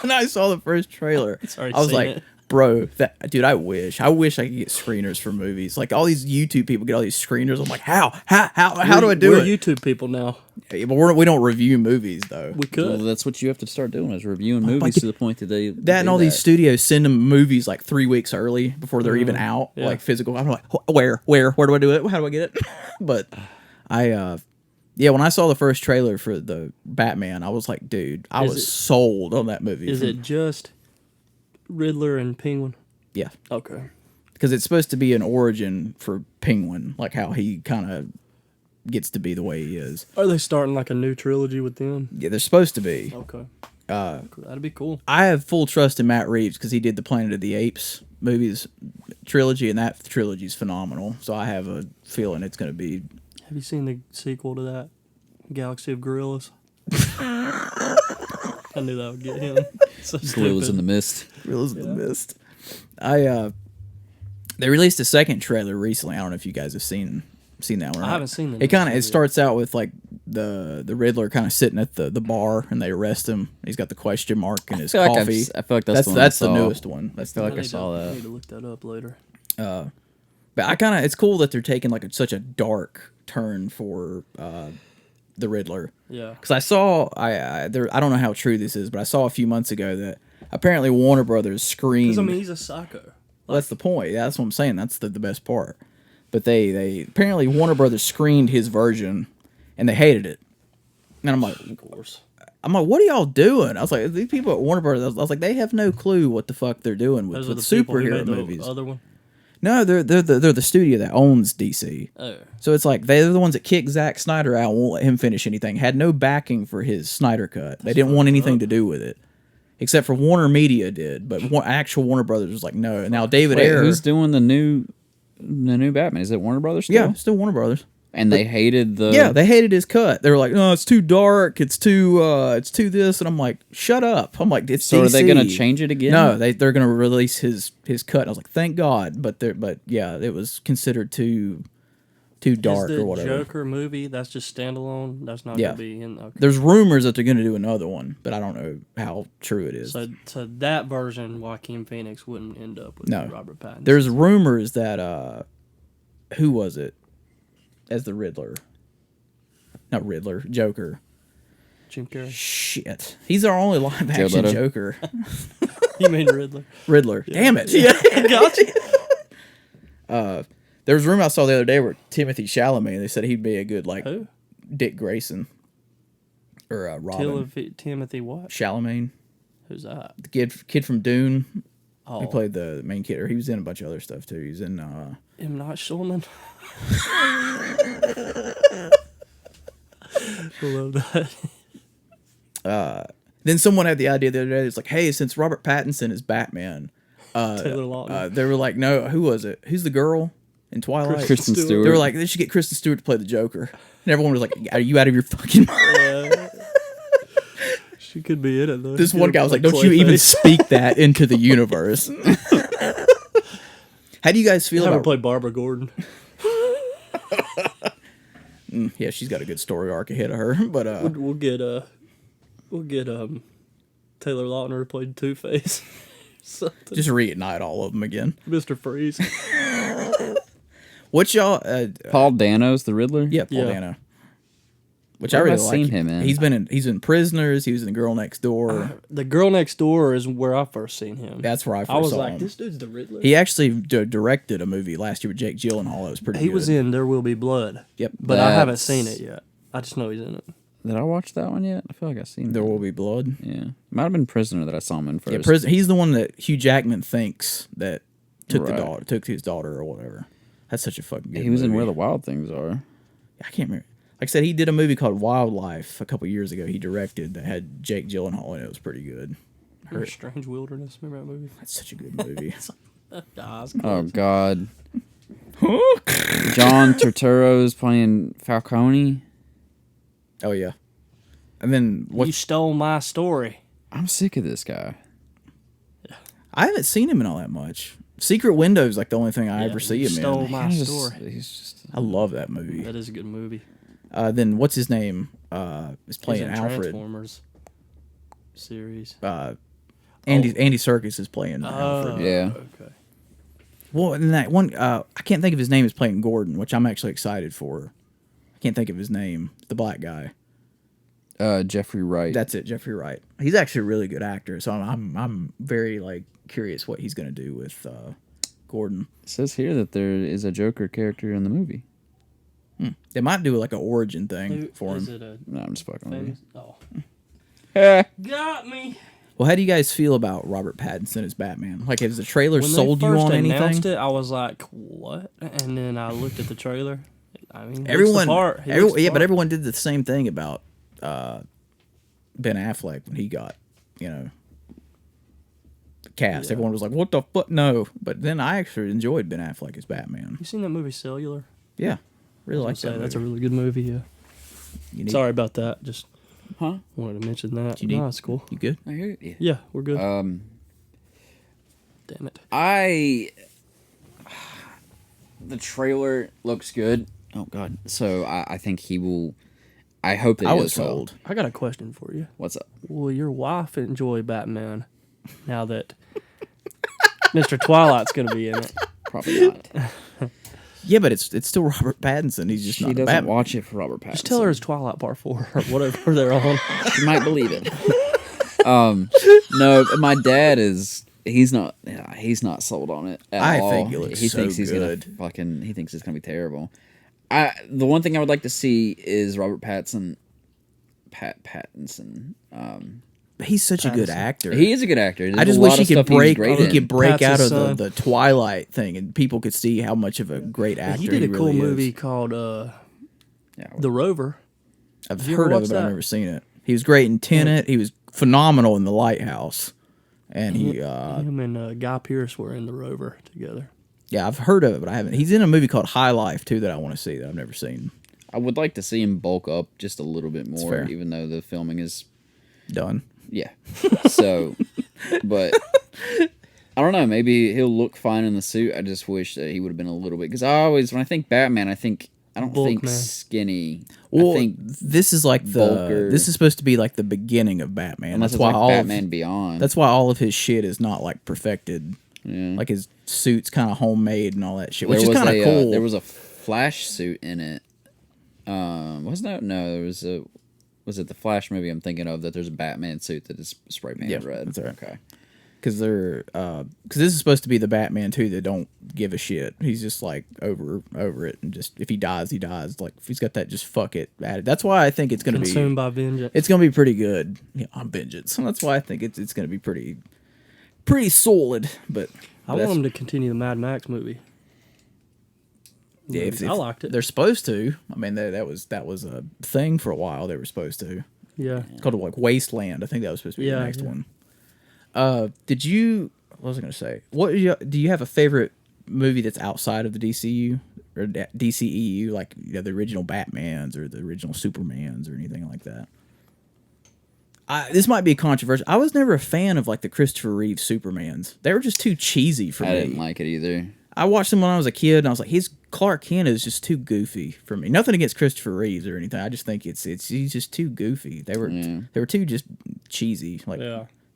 when I saw the first trailer, already I was seen like, it. bro, dude, I wish I could get screeners for movies. Like all these YouTube people get all these screeners. I'm like, how do I do We're it? YouTube people now. Yeah, but we don't review movies though. We could. Well, that's what you have to start doing is reviewing movies to the point that they That and do all these studios send them movies like 3 weeks early before they're even out, yeah. like physical. I'm like, where do I do it? How do I get it? But when I saw the first trailer for the Batman, I was like, dude, I was sold on that movie. Is it just Riddler and Penguin? Yeah, Okay. because it's supposed to be an origin for Penguin, like how he kind of gets to be the way he is. Are they starting like a new trilogy with them? Yeah, they're supposed to be. Okay. That'd be cool. I have full trust in Matt Reeves because he did the Planet of the Apes movies trilogy, and that trilogy is phenomenal. So I have a feeling it's going to be. Have you seen the sequel to that? Galaxy of Gorillas? I knew that would get him. So Gorillas in the Mist. Gorillas in the Mist. They released a second trailer recently. I don't know if you guys have seen seen that one. Right? I haven't seen the It kind of new it starts out with like the Riddler kind of sitting at the bar, and they arrest him. He's got the question mark in his feel like coffee. I feel like that's the one I that's the saw. newest one. That's I feel like I need saw to, that. I need to look that up later. But I kind of it's cool that they're taking like such a dark turn for the Riddler. Yeah. Because I saw I don't know how true this is, but I saw a few months ago that apparently Warner Brothers screened. Because, I mean, he's a psycho. Well, that's the point. Yeah, that's what I'm saying. That's the best part. But they apparently Warner Brothers screened his version, and they hated it. And I'm like, Of course. what are y'all doing? I was like, these people at Warner Brothers. I was like, they have no clue what the fuck they're doing with Those are the people who superhero made the movies. other one? No, they're the studio that owns DC. Oh. So it's like they're the ones that kicked Zack Snyder out, won't let him finish anything. Had no backing for his Snyder cut. They didn't want anything to do with it, except for Warner Media did. But actual Warner Brothers was like, no. Now David Ayer, Who's doing the new Batman? Is it Warner Brothers still? yeah, still Warner Brothers. And they hated the... Yeah, they hated his cut. They were like, no, it's too dark. It's too this. And I'm like, shut up. I'm like, it's So DC. are they going to change it again? No, they're going to release his cut. And I was like, thank God. But yeah, it was considered too dark Is the or whatever. Joker movie, that's just standalone? That's not Yeah. going to be in... Okay. There's rumors that they're going to do another one, but I don't know how true it is. So that version, Joaquin Phoenix wouldn't end up with No. Robert Pattinson. There's rumors that who was it as the Riddler? Not Riddler, Joker. Jim Carrey. Shit, he's our only live action Leto. Joker. You mean Riddler? Riddler. Damn it. Yeah. Gotcha. There was a rumor I saw the other day where Timothy Chalamet. They said he'd be a good like Who? Dick Grayson or Robin Timothy what? Chalamet, Who's that? the kid from Dune. Oh, He played the main kid, or he was in a bunch of other stuff too. He's in. M. Night Shyamalan. I love that. Then someone had the idea the other day. It's like, hey, since Robert Pattinson is Batman, Taylor Lautner. they were like, no, who was it? Who's the girl in Twilight? Kristen Stewart. They were like, they should get Kristen Stewart to play the Joker. And everyone was like, are you out of your fucking mind? She could be in it though. This Get one her guy was like, like don't you even Clayface. speak that into the universe. How do you guys feel Have her about... play Barbara Gordon. Yeah, she's got a good story arc ahead of her. But We'll get Taylor Lautner to play Two-Face. Something. just reignite all of them again. Mr. Freeze. What y'all... Paul Dano's the Riddler? yeah, Paul Yeah. Dano. Which What I have really I like. seen him in? He's in Prisoners. He was in The Girl Next Door. The Girl Next Door is where I first seen him. That's where I I first was saw like, him. this dude's the Riddler. He actually directed a movie last year with Jake Gyllenhaal. It was pretty He good. was in There Will Be Blood, Yep. but I haven't That's- seen it yet. I just know he's in it. Did I watch that one yet? I feel like I've seen There that. Will Be Blood. Yeah. Might have been Prisoner that I saw him in first. Yeah, he's the one that Hugh Jackman thinks that took Right. took his daughter or whatever. That's such a fucking good He was in movie. Where the Wild Things Are. I can't remember. Like I said, he did a movie called Wildlife a couple years ago. He directed that had Jake Gyllenhaal in it. It was pretty good. Remember Strange Wilderness? Remember that movie? That's such a good movie. Oh, God. John Turturro's playing Falcone. Oh yeah. And then You stole my story. I'm sick of this guy. I haven't seen him in all that much. Secret Window is like the only thing I ever see you him stole in. my He's story. He's just... I love that movie. That is a good movie. Then what's his name? Is He's playing in Alfred. Transformers series. Andy Serkis is playing Alfred. Yeah. Okay. Well, and that one, I can't think of his name, is playing Gordon, which I'm actually excited for. I can't think of his name. The black guy. Jeffrey Wright. That's it, Jeffrey Wright. He's actually a really good actor, so I'm very like curious what he's gonna do with Gordon. It says here that there is a Joker character in the movie. They might do like an origin thing Who, for is him. it a No, I'm just fucking with you. famous? Oh. Got me. Well, how do you guys feel about Robert Pattinson as Batman? Like, has the trailer When sold they you first on announced anything? it, I was like, "What?" And then I looked at the trailer. I mean, Everyone, He looks the yeah, but part. everyone did the same thing about Ben Affleck when he got, the cast. Yeah. Everyone was like, "What the fuck?" No, but then I actually enjoyed Ben Affleck as Batman. You seen that movie Cellular? Yeah, really like that. That's a movie. really good movie. Yeah. You need- Sorry about that. Just Huh? wanted to mention that. You need- No, it's cool. You good? I hear you. Yeah, we're good. Um, Damn it. the trailer looks good. Oh God. So I think he will. I hope that I he was does well. sold. I got a question for you. What's up? Will your wife enjoy Batman now that Mr. Twilight's going to be in it? Probably not. Yeah, but it's still Robert Pattinson. He's just She not doesn't Batman. watch it for Robert Pattinson. Just tell her it's Twilight Part 4 or whatever they're on. She might believe it. No, my dad is. He's not sold on it at all. I think it looks he so thinks he's good. gonna fucking. He thinks it's gonna be terrible. The one thing I would like to see is Robert Pattinson. Pattinson. He's such a good actor. He is a good actor. There's I just a wish lot he of could stuff he's break. great He in. could break Pat's out his of son. the Twilight thing, and people could see how much of a great actor He did a cool really movie is. called Yeah, The Rover. I've you ever heard of it, watched but I've that? never seen it. He was great in Tenet. He was phenomenal in The Lighthouse, and he Him and Guy Pearce were in The Rover together. yeah, I've heard of it, but I haven't. He's in a movie called High Life too that I want to see that I've never seen. I would like to see him bulk up just a little bit more, fair. even though the filming is Done. yeah. So, but I don't know. Maybe he'll look fine in the suit. I just wish that he would have been a little bit because when I think Batman, I don't Bulk think man. skinny. Well, I think this is like bulker. this is supposed to be like the beginning of Batman. unless That's it's why like all Batman Beyond. that's why all of his shit is not like perfected. yeah. Like his suit's kind of homemade and all that shit, There which is was kind of cool. There was a Flash suit in it. Wasn't that? No, there was a. Was it the Flash movie I'm thinking of? That there's a Batman suit that is spray painted Yeah, red. that's right. Okay. Because this is supposed to be the Batman too that don't give a shit. He's just like over it, and just if he dies, he dies. Like if he's got that just fuck it attitude. That's why I think it's gonna Consumed be by vengeance. it's gonna be pretty good. Yeah, on vengeance. That's why I think it's gonna be pretty solid. But I want him to continue the Mad Max movie. yeah, if I liked it. They're supposed to. I mean, that was a thing for a while. They were supposed to. Yeah. It's called like Wasteland. I think that was supposed to be the Yeah, next yeah. one. Did you? What was I going to say? Do you have a favorite movie that's outside of the DCU or DCEU, like the original Batmans or the original Supermans or anything like that? This might be controversial. I was never a fan of like the Christopher Reeve Supermans. They were just too cheesy for I me. didn't like it either. I watched them when I was a kid, and I was like, his Clark Kent is just too goofy for me. Nothing against Christopher Reeves or anything. I just think he's just too goofy. They were too just cheesy, like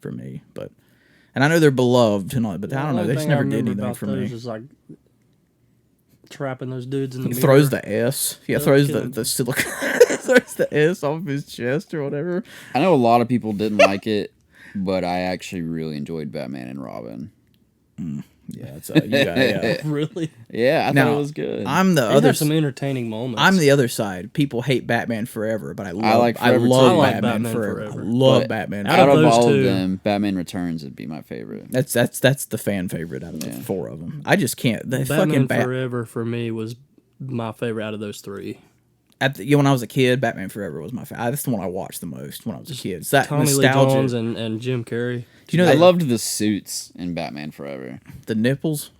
for me. And I know they're beloved and all, but I don't know. They just never did anything for me. Is like trapping those dudes in the He mirror. throws the S. Yeah, Yeah, throws kill him. the silicone. Throws the S off his chest or whatever. I know a lot of people didn't like it, but I actually really enjoyed Batman and Robin. Yeah, it's you got, yeah. Really? Yeah, I Now, thought it was good. I'm the They other. have some entertaining moments. I'm the other side. People hate Batman Forever, but I love. like I Forever, too. love I like Batman, Batman Forever. Forever. I love But Batman. Out out of of those all two- of them, Batman Returns would be my favorite. That's the fan favorite out of the four of them. I just can't. The Batman fucking Forever for me was my favorite out of those three. when I was a kid, Batman Forever was my favorite. That's the one I watched the most when I was a kid. It's that Tommy nostalgia. Lee Jones and Jim Carrey. Do you know I that loved the suits in Batman Forever. the nipples?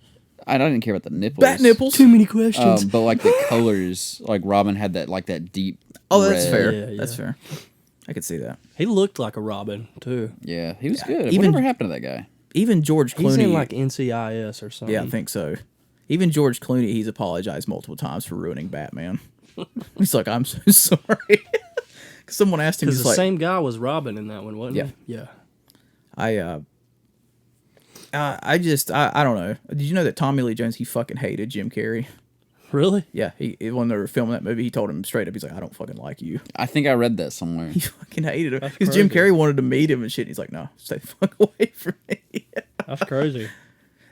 I didn't care about the nipples. Bat nipples. Too many questions. But like the colors, like Robin had that deep. Oh, that's red. fair. Yeah, That's yeah. fair. I could see that. He looked like a Robin too. Yeah, he was good. Even- Whatever happened to that guy? Even George Clooney. He's in like NCIS or something. yeah, I think so. Even George Clooney, he's apologized multiple times for ruining Batman. He's like, I'm so sorry. Someone asked him, Because he's the like, same guy was Robin in that one, wasn't Yeah. he? Yeah. I don't know. Did you know that Tommy Lee Jones, he fucking hated Jim Carrey? Really? Yeah, when they were filming that movie, he told him straight up, he's like, I don't fucking like you. I think I read that somewhere. He fucking hated him. That's Because Jim crazy. Carrey wanted to meet him and shit. He's like, no, stay the fuck away from me. That's crazy.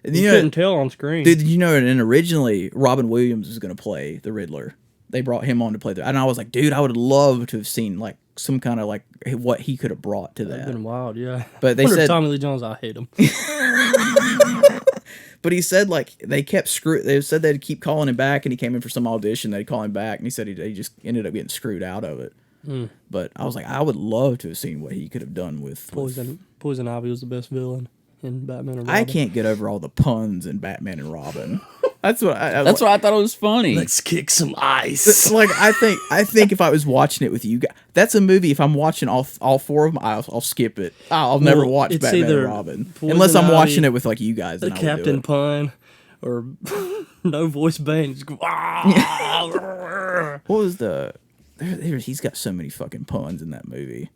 And You you know, couldn't tell on screen. did you know, and originally, Robin Williams was going to play the Riddler. They brought him on to play and I was like, dude, I would love to have seen like some kind of like what he could have brought to That'd that. been wild, yeah. But they Wonder if said- Tommy Lee Jones, I hate him. But he said like they said they'd keep calling him back, and he came in for some audition. They'd call him back, and he said he just ended up getting screwed out of it. But I was like, I would love to have seen what he could have done with Poison Ivy was the best villain in Batman and Robin. I can't get over all the puns in Batman and Robin. That's what That's why I thought it was funny. Let's kick some ice. like I think if I was watching it with you guys, that's a movie. If I'm watching all four of them, I'll skip it. I'll never watch it's Batman either and Robin Poison unless I'm watching Ivy, it with like you guys. The then I would do Captain it. Pun or no voice band. Just go, ah! What was the? He's got so many fucking puns in that movie.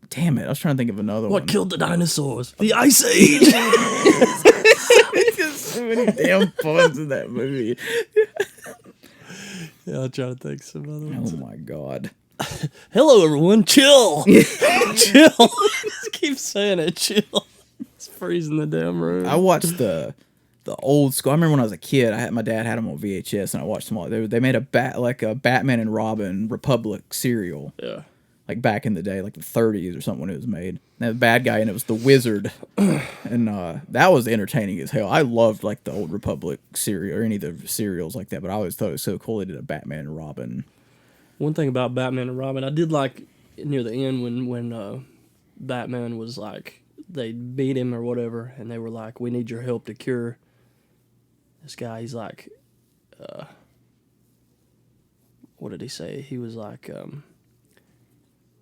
Damn it! I was trying to think of another one. What killed the dinosaurs? The Ice Age. There's so many damn puns in that movie. Yeah, I'll try to think of some other ones. Oh my god. Hello, everyone. Chill. Chill. Just keep saying it. Chill. It's freezing the damn room. I watched the old school. I remember when I was a kid. My dad had them on VHS, and I watched them all. They made a Batman and Robin Republic serial. Yeah. Like back in the day, like the 30s or something when it was made. And the bad guy, and it was the Wizard, and that was entertaining as hell. I loved like the old Republic serial or any of the serials like that. But I always thought it was so cool they did a Batman and Robin. One thing about Batman and Robin, I did like near the end when Batman was like, they beat him or whatever, and they were like, we need your help to cure this guy. He's like, what did he say? He was like,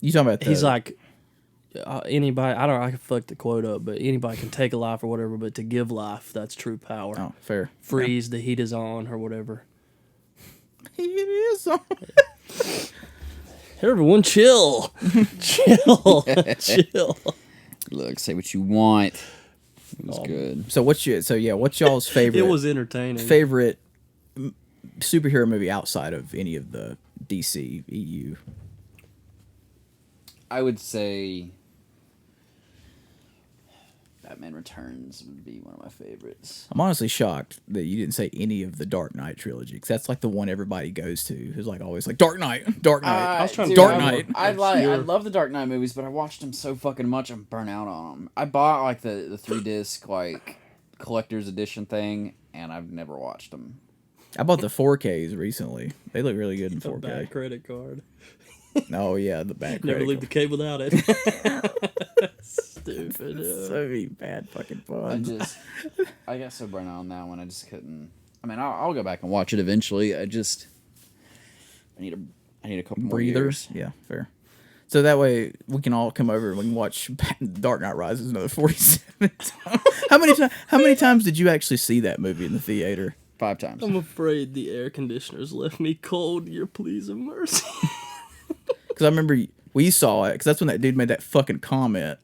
You talking about? He's like, anybody. I can fuck the quote up, but anybody can take a life or whatever. But to give life, that's true power. Oh, fair. Freeze, the heat is on or whatever. It is on. Hey, everyone, chill, chill, chill. Look, say what you want. It was good. So what's y'all's favorite? It was entertaining. Favorite superhero movie outside of any of the DC EU? I would say Batman Returns would be one of my favorites. I'm honestly shocked that you didn't say any of the Dark Knight trilogy, because that's like the one everybody goes to. Who's like always like Dark Knight, Dark Knight. I was trying to Dark think of Knight. I love the Dark Knight movies, but I watched them so fucking much. I'm burnt out on them. I bought like the 3-disc like collector's edition thing, and I've never watched them. I bought the 4Ks recently. They look really good in A 4K. bad credit card. Oh yeah, the bad. Never leave the cave without it. Stupid. So many bad fucking puns. I got so burnt out on that one. I just couldn't. I mean, I'll go back and watch it eventually. I need a couple more Breathers. years. Yeah, fair. So that way we can all come over and we can watch Dark Knight Rises another 47 times. How many times did you actually see that movie in the theater? 5 times. I'm afraid the air conditioners left me cold. Your pleas of mercy. Because I remember we saw it, because that's when that dude made that fucking comment.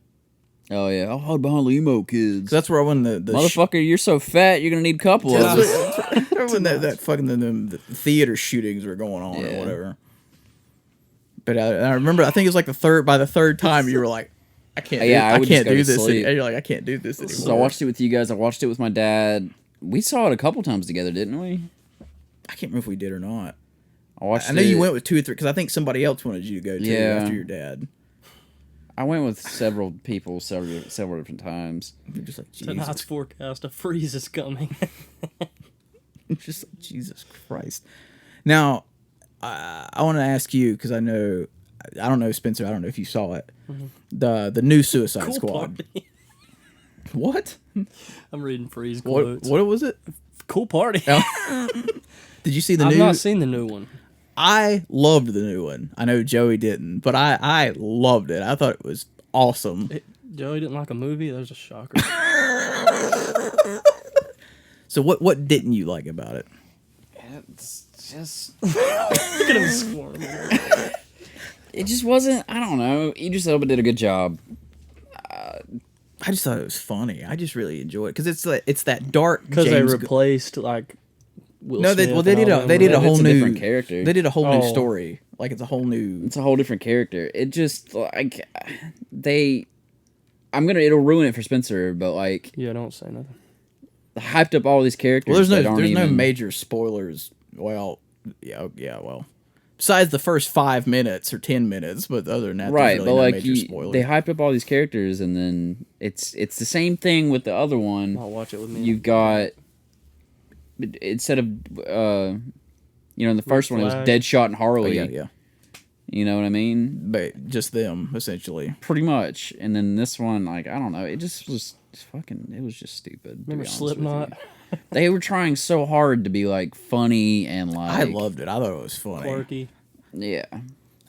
Oh yeah, I'll hide behind the emo kids. 'Cause that's where when the motherfucker, you're so fat, you're gonna need a couple of us. when that fucking the theater shootings were going on or whatever. But I remember, I think it was like by the third time you were like, I can't do this. And you're like, I can't do this anymore. So I watched it with you guys. I watched it with my dad. We saw it a couple times together, didn't we? I can't remember if we did or not. I know you went with 2 or 3, because I think somebody else wanted you to go too after your dad. I went with several people several different times. You're just like, Jesus. Tonight's forecast, a freeze is coming. Just like, Jesus Christ. Now, I want to ask you, because I don't know, Spencer, I don't know if you saw it. Mm-hmm. The new Suicide Squad. Party. What? I'm reading freeze quotes. What was it? Cool party. Oh. Did you see the new? I've not seen the new one. I loved the new one. I know Joey didn't, but I loved it. I thought it was awesome. Joey didn't like a movie? That was a shocker. So what didn't you like about it? It's just... Look at him squirming. It just wasn't... I don't know. Idris Elba did a good job. I just thought it was funny. I just really enjoyed it, because it's that dark... Because they replaced, like... Will no, they Smith did a whole new different character. They did a whole new story. Like it's a whole different character. It just like it'll ruin it for Spencer, but like yeah, don't say nothing. Hyped up all these characters. Well, there's no major spoilers. Well, yeah, well, besides the first 5 minutes or 10 minutes, but other than that, right? Really but no like major spoilers. They hype up all these characters, and then it's the same thing with the other one. I'll watch it with me. You've got. Instead of, in the first one, it was Deadshot and Harley. Oh, yeah. You know what I mean? But just them, essentially. Pretty much. And then this one, like, I don't know. It just was it was just stupid. Remember Slipknot? They were trying so hard to be, like, funny and, like... I loved it. I thought it was funny. Quirky. Yeah.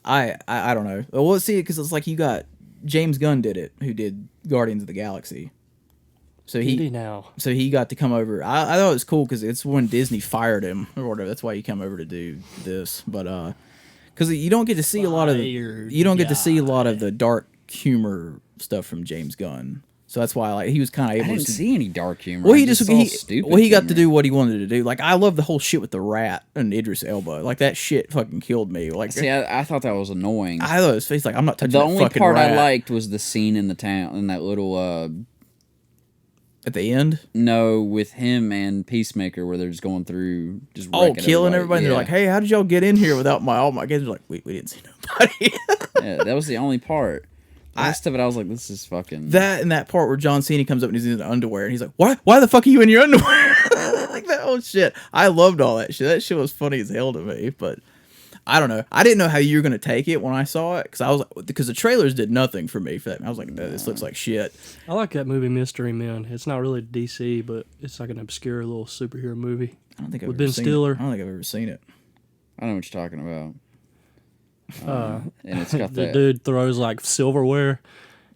I don't know. Well, see, because it's like you got... James Gunn did it, who did Guardians of the Galaxy. So Did he now? So he got to come over. I thought it was cool because it's when Disney fired him or whatever. That's why he come over to do this. But because you don't get to see a lot of the dark humor stuff from James Gunn. So that's why he was kind of able I didn't to see any dark humor. Well, he got to do what he wanted to do. Like I love the whole shit with the rat and Idris Elba. Like that shit fucking killed me. Like see, I thought that was annoying. I thought his face like I'm not touching. The that only fucking part rat. I liked was the scene in the town in that little at the end. No, with him and Peacemaker, where they're just going through, just killing everybody. And they're like, "Hey, how did y'all get in here without all my kids?" They're like, we didn't see nobody. Yeah, that was the only part. The rest of it, I was like, this is fucking... That part where John Cena comes up and he's in his underwear, and he's like, why the fuck are you in your underwear? Like, that whole shit. I loved all that shit. That shit was funny as hell to me, but I don't know. I didn't know how you were going to take it when I saw it, because the trailers did nothing for me for that. I was like, no, this looks like shit. I like that movie, Mystery Men. It's not really DC, but it's like an obscure little superhero movie. I don't think I've with ever Ben seen Stiller. it. I don't think I've ever seen it. I know what you're talking about. And it's got The that... dude throws like silverware.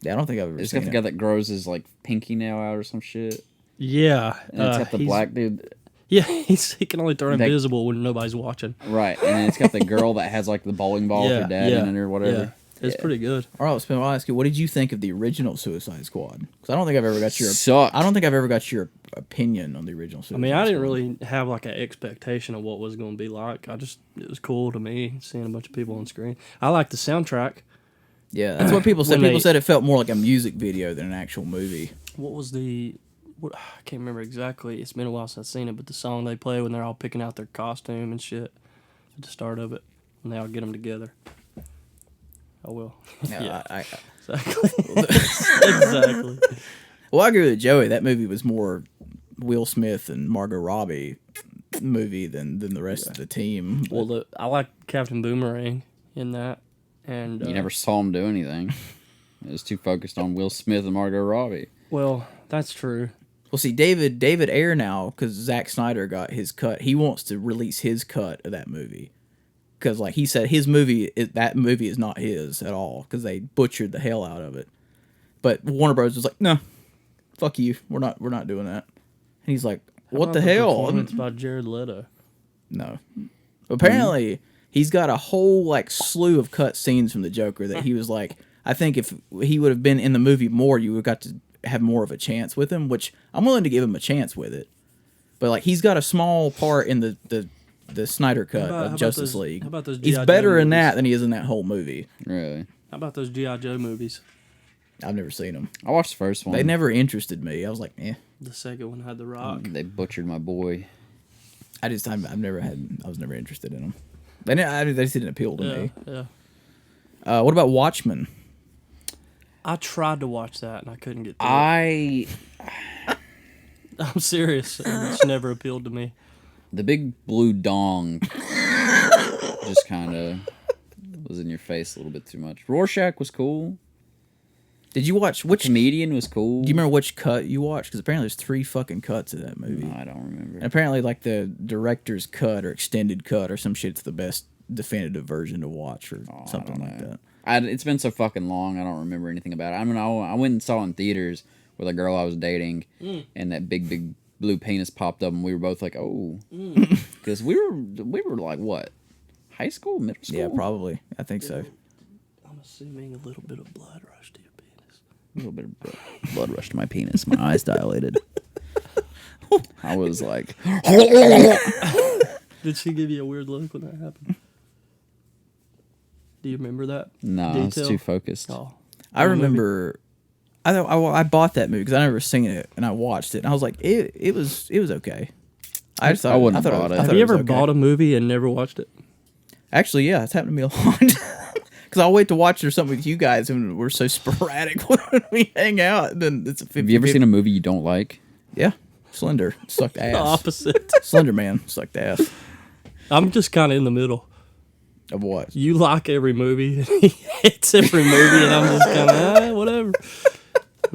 Yeah, I don't think I've ever It's seen got the it. guy that grows his like pinky nail out or some shit. Yeah. And it's got the black dude. Yeah, he can only turn invisible when nobody's watching. Right, and then it's got the girl that has like the bowling ball with her dad in it or whatever. Yeah. It's pretty good. All right, I'll ask you, what did you think of the original Suicide Squad? Because I don't think I've ever got your Sucked. I don't think I've ever got your opinion on the original Suicide Squad. I didn't really have like an expectation of what was going to be like. It was cool to me seeing a bunch of people on screen. I like the soundtrack. Yeah, that's what people said. People said it felt more like a music video than an actual movie. What was I can't remember exactly. It's been a while since I've seen it, but the song they play when they're all picking out their costume and shit at the start of it, and they all get them together. Oh, well. Yeah. Exactly. Exactly. Well, I agree with Joey. That movie was more Will Smith and Margot Robbie movie than the rest of the team. Well, I like Captain Boomerang in that. And You never saw him do anything. It was too focused on Will Smith and Margot Robbie. Well, that's true. Well, see, David Ayer now, because Zack Snyder got his cut, he wants to release his cut of that movie. Because, like he said, that movie is not his at all, because they butchered the hell out of it. But Warner Bros. Was like, no, fuck you, we're not doing that. And he's like, what the hell? It's about Jared Leto. No. Apparently, he's got a whole like slew of cut scenes from the Joker that he was like, I think if he would have been in the movie more, you would have got to have more of a chance with him, which I'm willing to give him a chance with it. But like he's got a small part in the Snyder cut of Justice League. How about those He's G.I. better Joe in that movies? than he is in that whole movie. Really? How about those G.I. Joe movies? I've never seen them. I watched the first one. They never interested me. I was like, eh. The second one had The Rock. They butchered my boy. I was never interested in them. They just didn't appeal to me. Yeah. What about Watchmen? I tried to watch that and I couldn't get through it. I'm serious. It's never appealed to me. The big blue dong just kind of was in your face a little bit too much. Rorschach was cool. Did you watch which Comedian was cool. Do you remember which cut you watched? Because apparently there's 3 fucking cuts of that movie. No, I don't remember. And apparently, like the director's cut or extended cut or some shit's the best definitive version to watch or something like that. It's been so fucking long, I don't remember anything about it. I mean, I went and saw it in theaters with a girl I was dating, and that big blue penis popped up, and we were both like, oh. Because we were like, what? High school? Middle school? Yeah, probably. I think so. I'm assuming a little bit of blood rush to your penis. A little bit of blood rushed to my penis. My eyes dilated. I was like... Did she give you a weird look when that happened? Do you remember that? No, I was too focused. Oh. I remember... I bought that movie because I never seen it, and I watched it, and I was like, it was okay. I just thought I wouldn't have bought it. Have you ever bought a movie and never watched it? Actually, yeah, it's happened to me a lot. Because I'll wait to watch or something with you guys, and we're so sporadic when we hang out. And then it's a 50, Have you ever seen a movie you don't like? Yeah, Slender sucked ass. The opposite. Slender Man sucked ass. I'm just kind of in the middle. Of what? You like every movie, and he hates every movie, and I'm just kind of, whatever.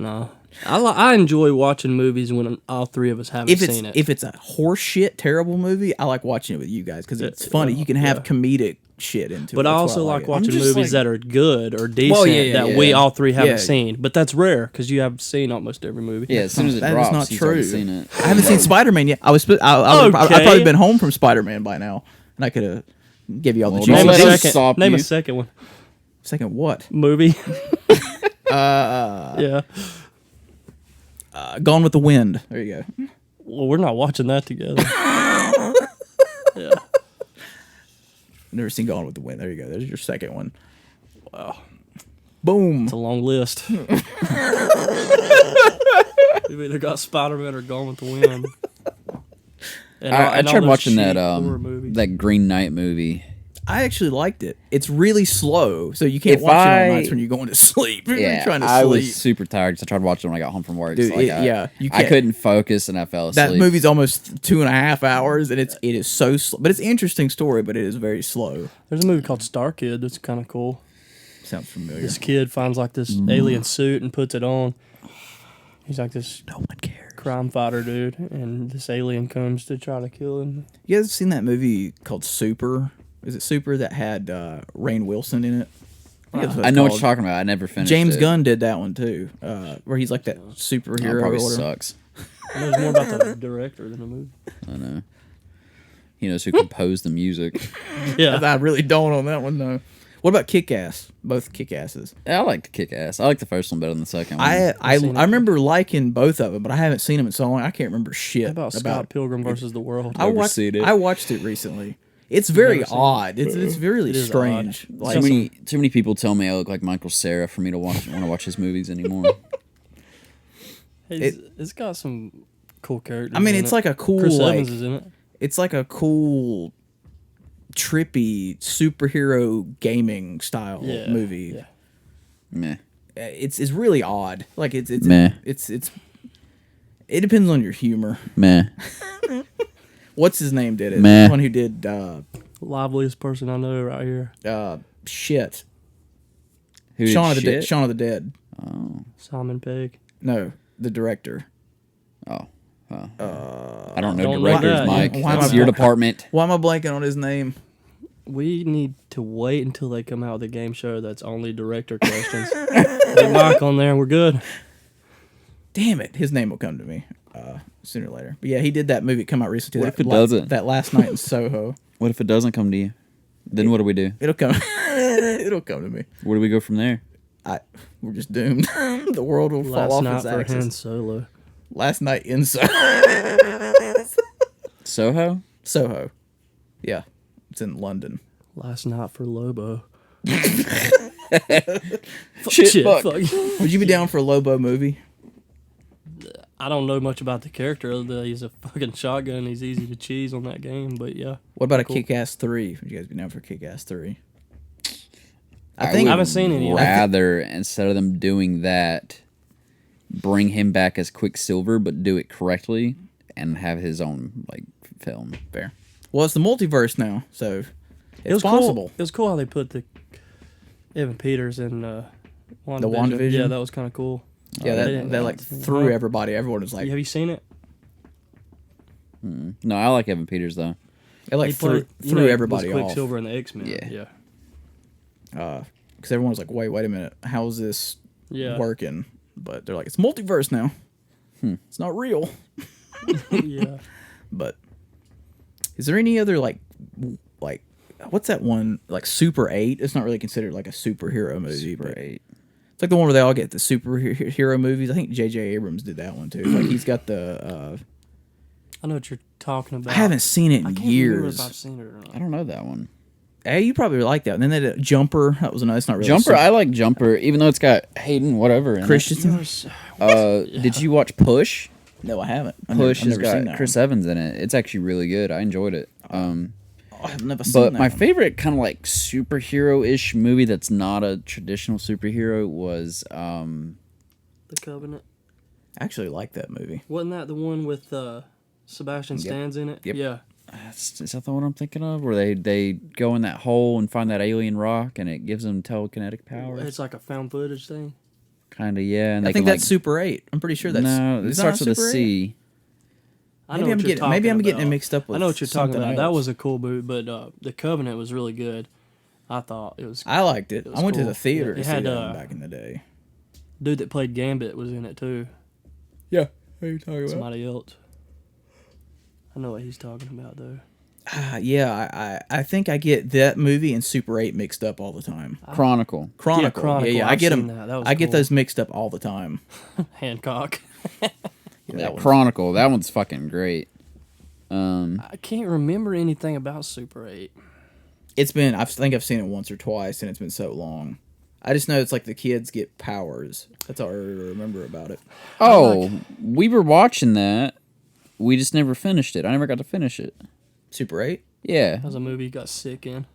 No. I enjoy watching movies when all three of us haven't seen it. If it's a horseshit terrible movie, I like watching it with you guys because it's funny. You can have comedic shit into it. But I also like watching movies that are good or decent that we all three haven't seen. But that's rare because you have seen almost every movie. Yeah, as soon as it That drops, is not he's true. already seen it. I haven't seen Spider-Man yet. I'd probably been home from Spider-Man by now, and I could have give you all the Well, juices. Name a second one. Second what? Movie. Yeah. Gone with the Wind. There you go. Well, we're not watching that together. Yeah. Never seen Gone with the Wind. There you go. There's your second one. Wow. Boom. It's a long list. We've either got Spider-Man or Gone with the Wind. I tried watching that Green Knight movie. I actually liked it. It's really slow, so you can't watch it on nights when you're going to sleep. Yeah, trying to I sleep. was super tired because I tried watching it when I got home from work. Dude, so like I couldn't focus and I fell asleep. That movie's almost 2.5 hours, and it is so slow. But it's an interesting story, but it is very slow. There's a movie called Star Kid that's kind of cool. Sounds familiar. This kid finds like this alien suit and puts it on. He's like this No one cares. crime fighter dude, and this alien comes to try to kill him. You guys seen that movie called Super? Is it Super that had Rainn Wilson in it? I know what you're talking about. I never finished James it. Gunn did that one too, where he's like that superhero. Probably or whatever. sucks. He knows more about the director than the movie. I know. He knows who composed the music. Yeah. I really don't on that one though. What about Kick-Ass? Both Kick-Asses. I like Kick-Ass. I like the first one better than the second one. I remember liking both of them, but I haven't seen them in so long. I can't remember shit How about Scott Pilgrim versus the World? I watched it recently. It's very odd. It's really strange. Like, too many people tell me I look like Michael Cera for me to want to watch his movies anymore. It's got some cool characters. I mean, it's like a cool Chris Evans is in it. It's like a cool, trippy superhero gaming style movie. Yeah. Meh. It's really odd. Like it's Meh. It depends on your humor. Meh. What's his name did it? Meh. The one who did Liveliest person I know right here. shit. Who did Shaun of the shit? Dead. Shaun of the Dead. Oh. Simon Pegg. No, the director. Oh. I don't know Don't know directors, that. Mike. Why am That's I your blank- department. Why am I blanking on his name? We need to wait until they come out with a game show that's only director questions. Get Mike on there and we're good. Damn it, his name will come to me sooner or later. But yeah, he did that movie come out recently. What if it doesn't? That Last Night in Soho. What if it doesn't come to you? Then what do we do? It'll come. It'll come to me. Where do we go from there? We're just doomed. The world will fall Last off night its for Han axis. Solo. Last Night in Soho. Soho? Soho. Yeah, it's in London. Last night for Lobo. Shit, fuck. Would you be down for a Lobo movie? I don't know much about the character other than he's a fucking shotgun. He's easy to cheese on that game, but yeah. What about Cool. a Kick-Ass 3? Would you guys be down for Kick-Ass 3? I I haven't seen any of that. rather, instead of them doing that, bring him back as Quicksilver, but do it correctly and have his own film. Fair. Well, it's the multiverse now, so It was possible. Cool. It was cool how they put the Evan Peters in WandaVision. The WandaVision? Yeah, that was kind of cool. Yeah, They didn't- that threw everybody. Everyone was like, Have you seen it? No, I like Evan Peters though. it like He threw played- you know, he was everybody off. Quicksilver in the X-Men. Yeah. Because everyone was like, wait a minute, how's this Yeah. working? But they're like, it's multiverse now. It's not real. Yeah. But is there any other like what's that one like Super 8? It's not really considered like a superhero movie. Super but 8. it's like the one where they all get the superhero movies. I think J.J. Abrams did that one too. Like he's got the. I know what you're talking about. I haven't seen it I in can't remember years. if I've seen it or not. I don't know that one. Hey, you probably like that. And then they did Jumper. That was it's not really Jumper, I like Jumper, even though it's got Hayden whatever in Christensen. it. Did you watch Push? No, I haven't. Push has never seen got that Chris one. Evans in it. It's actually really good. I enjoyed it. I've never seen But that my one. favorite kind of like superhero-ish movie that's not a traditional superhero was The Covenant. I actually like that movie. Wasn't that the one with Sebastian Stan's in it? Yep. Yeah. is that the one I'm thinking of? Where they go in that hole and find that alien rock and it gives them telekinetic powers? It's like a found footage thing. Kind of, yeah. And I they think can, that's Super 8. I'm pretty sure that's... No, it is that starts not with a Super 8? C. I know Maybe I'm what you're getting talking maybe I'm getting it about. mixed up with I know what you're talking something about. That else. was a cool movie, but the Covenant was really good. I thought it was. I liked it. was I went to cool. the theater It to see had, that one back in the day. Dude that played Gambit was in it too. Yeah. What are you talking about? Somebody else. I know what he's talking about though. Yeah, I think I get that movie and Super 8 mixed up all the time. Chronicle. Chronicle. Chronicle. Yeah, I I've get seen them. that. That was I get cool. those mixed up all the time. Hancock. Yeah, Chronicle. That one's fucking great. I can't remember anything about Super 8. It's been. I think I've seen it once or twice, and it's been so long. I just know it's like the kids get powers. That's all I remember about it. Oh, we were watching that. We just never finished it. I never got to finish it. Super 8? Yeah. That was a movie you got sick in.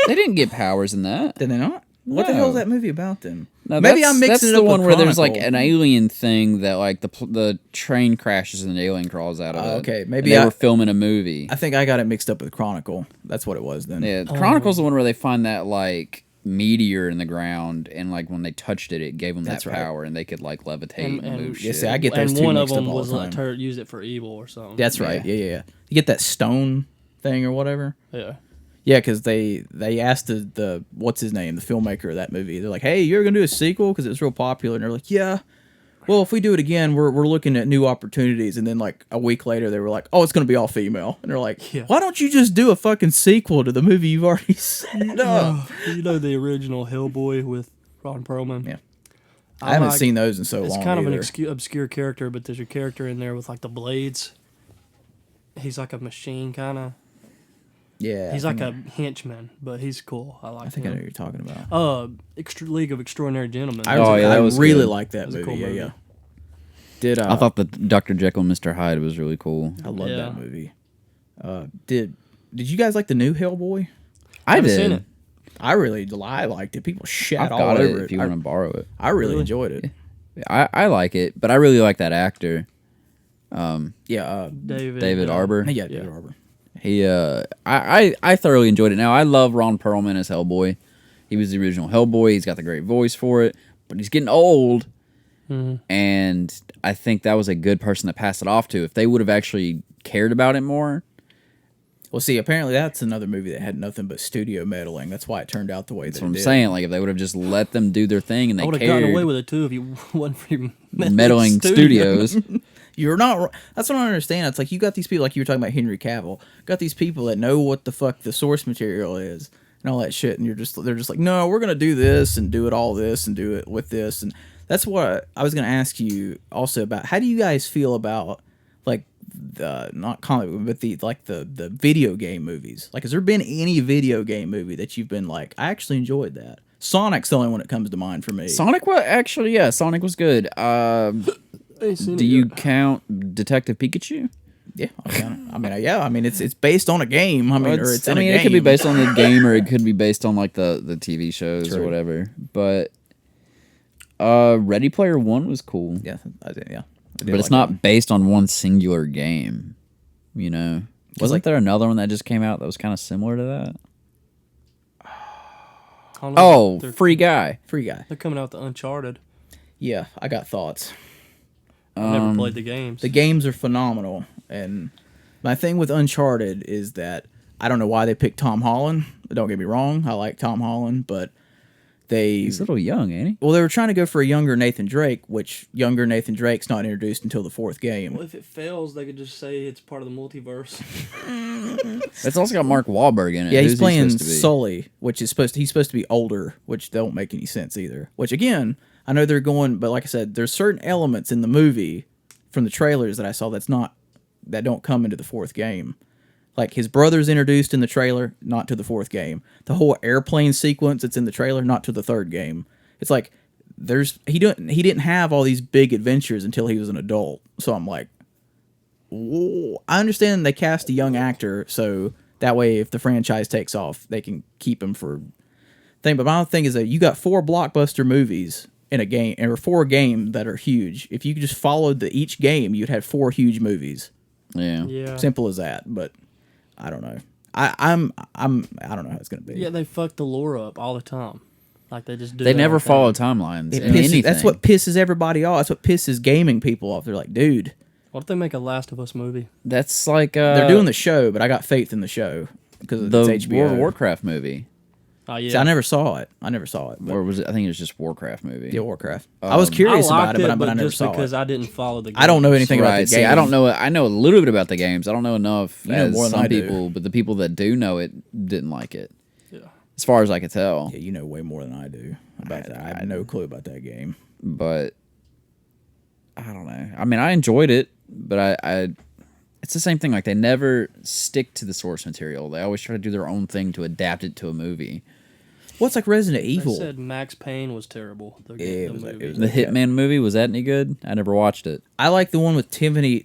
They didn't get powers in that. Did they not? What the No. hell is that movie about then? No, Maybe I'm mixing that's it the up one with where there's like Chronicle. an alien thing that like the train crashes and an alien crawls out of it. Okay, And maybe they I- were filming a movie. I think I got it mixed up with Chronicle. That's what it was then. Yeah, Chronicle's the one where they find that like meteor in the ground, and like when they touched it, it gave them That's that right. power, and they could like levitate and move shit. Yeah, see, I get those And two one of mixed up them all was the like time. used it for evil or something. That's right. Yeah. You get that stone thing or whatever. Yeah. Yeah, because they asked the what's his name, the filmmaker of that movie. They're like, "Hey, you're gonna do a sequel because it's real popular," and they're like, "Yeah." Well, if we do it again, we're looking at new opportunities. And then like a week later, they were like, "Oh, it's gonna be all female," and they're like, Yeah. "Why don't you just do a fucking sequel to the movie you've already set up?" You know the original Hellboy with Ron Perlman? Yeah. I haven't like- seen those in so It's long. kind of an either. obscure character, but there's a character in there with like the blades. He's like a machine kind of. Yeah, He's I like think- a henchman, but he's cool. I like I think I know him. what you're talking about. League of Extraordinary Gentlemen. I that was really good. like that was a movie. cool movie. Yeah. Did I thought the Dr. Jekyll and Mr. Hyde was really cool. I love Yeah. that movie. Did you guys like the new Hellboy? I haven't did. seen it. I liked it. People shat I've all got over it it. if you want to borrow it. I really Really? enjoyed it. I like it, but I really like that actor. Yeah. David Arbor. Yeah, David Arbor. He I thoroughly enjoyed it. Now I love Ron Perlman as Hellboy. He was the original Hellboy. He's got the great voice for it, but he's getting old. And I think that was a good person to pass it off to. If they would have actually cared about it more. Well, see, apparently that's another movie that had nothing but studio meddling. That's why it turned out the way that That's what it I'm did. saying. Like if they would have just let them do their thing and I they would have cared. gotten away with it too if you wasn't for your meddling studios. You're not. That's what I don't understand. It's like you got these people, like you were talking about Henry Cavill. Got these people that know what the fuck the source material is and all that shit, and they're just like, no, we're gonna do this and do it all this and do it with this, and that's what I was gonna ask you also about. How do you guys feel about like the not comic, but the video game movies? Like, has there been any video game movie that you've been like, I actually enjoyed that? Sonic's the only one that comes to mind for me. Sonic was actually, yeah, Sonic was good. Do you count Detective Pikachu? Yeah, I count it. I mean, yeah, I mean it's based on a game. I mean, or it's in a game. it could be based on the game, or it could be based on like the TV shows True. or whatever. But Ready Player One was cool. Yeah, I did. Yeah, I did But it's like not that. based on one singular game. You know, wasn't like- there another one that just came out that was kind of similar to that? I don't know. Oh, they're, Free Guy. Free Guy. they're coming out with the Uncharted. Yeah, I got thoughts. I've never played the games. The games are phenomenal, and my thing with Uncharted is that I don't know why they picked Tom Holland. Don't get me wrong, I like Tom Holland, but He's a little young, ain't he? well, they were trying to go for a younger Nathan Drake, which younger Nathan Drake's not introduced until the fourth game. Well, if it fails, they could just say it's part of the multiverse. It's also got Mark Wahlberg in it. Yeah, Who's he's he playing supposed to be? Sully, which is he's supposed to be older, which don't make any sense either. Which again, I know they're going, but like I said, there's certain elements in the movie from the trailers that I saw that don't come into the fourth game. Like his brother's introduced in the trailer, not to the fourth game. The whole airplane sequence that's in the trailer, not to the third game. It's like he didn't have all these big adventures until he was an adult. So I'm like, whoa. I understand they cast a young actor, so that way if the franchise takes off, they can keep him for thing. But my thing is that you got 4 blockbuster movies in a game, or 4 games that are huge. If you just followed each game, you'd have 4 huge movies. Yeah. Yeah. Simple as that. But I don't know. I don't know how it's gonna be. Yeah, they fuck the lore up all the time. Like they just do. They their never own follow thing. timelines. It in pisses, anything. that's what pisses everybody off. That's what pisses gaming people off. They're like, dude, What if they make a Last of Us movie? That's like they're doing the show, but I got faith in the show because the it's HBO. World of Warcraft movie. Oh yeah. See, I never saw it. But Or was it? I think it was just Warcraft movie. yeah, Warcraft. I was curious about it, but I never just saw because it. I didn't follow the game. I don't know anything about the Right. game. See, I don't know. I know a little bit about the games. I don't know enough You know as more than some I do. people, but the people that do know it didn't like it. Yeah. As far as I could tell. Yeah, you know way more than I do about that. I have no clue about that game. But I don't know. I mean, I enjoyed it, but I it's the same thing. Like they never stick to the source material. They always try to do their own thing to adapt it to a movie. What's like Resident They Evil? said Max Payne was terrible. Yeah, it was movie. The Hitman movie, was that any good? I never watched it. I like the one with Timothy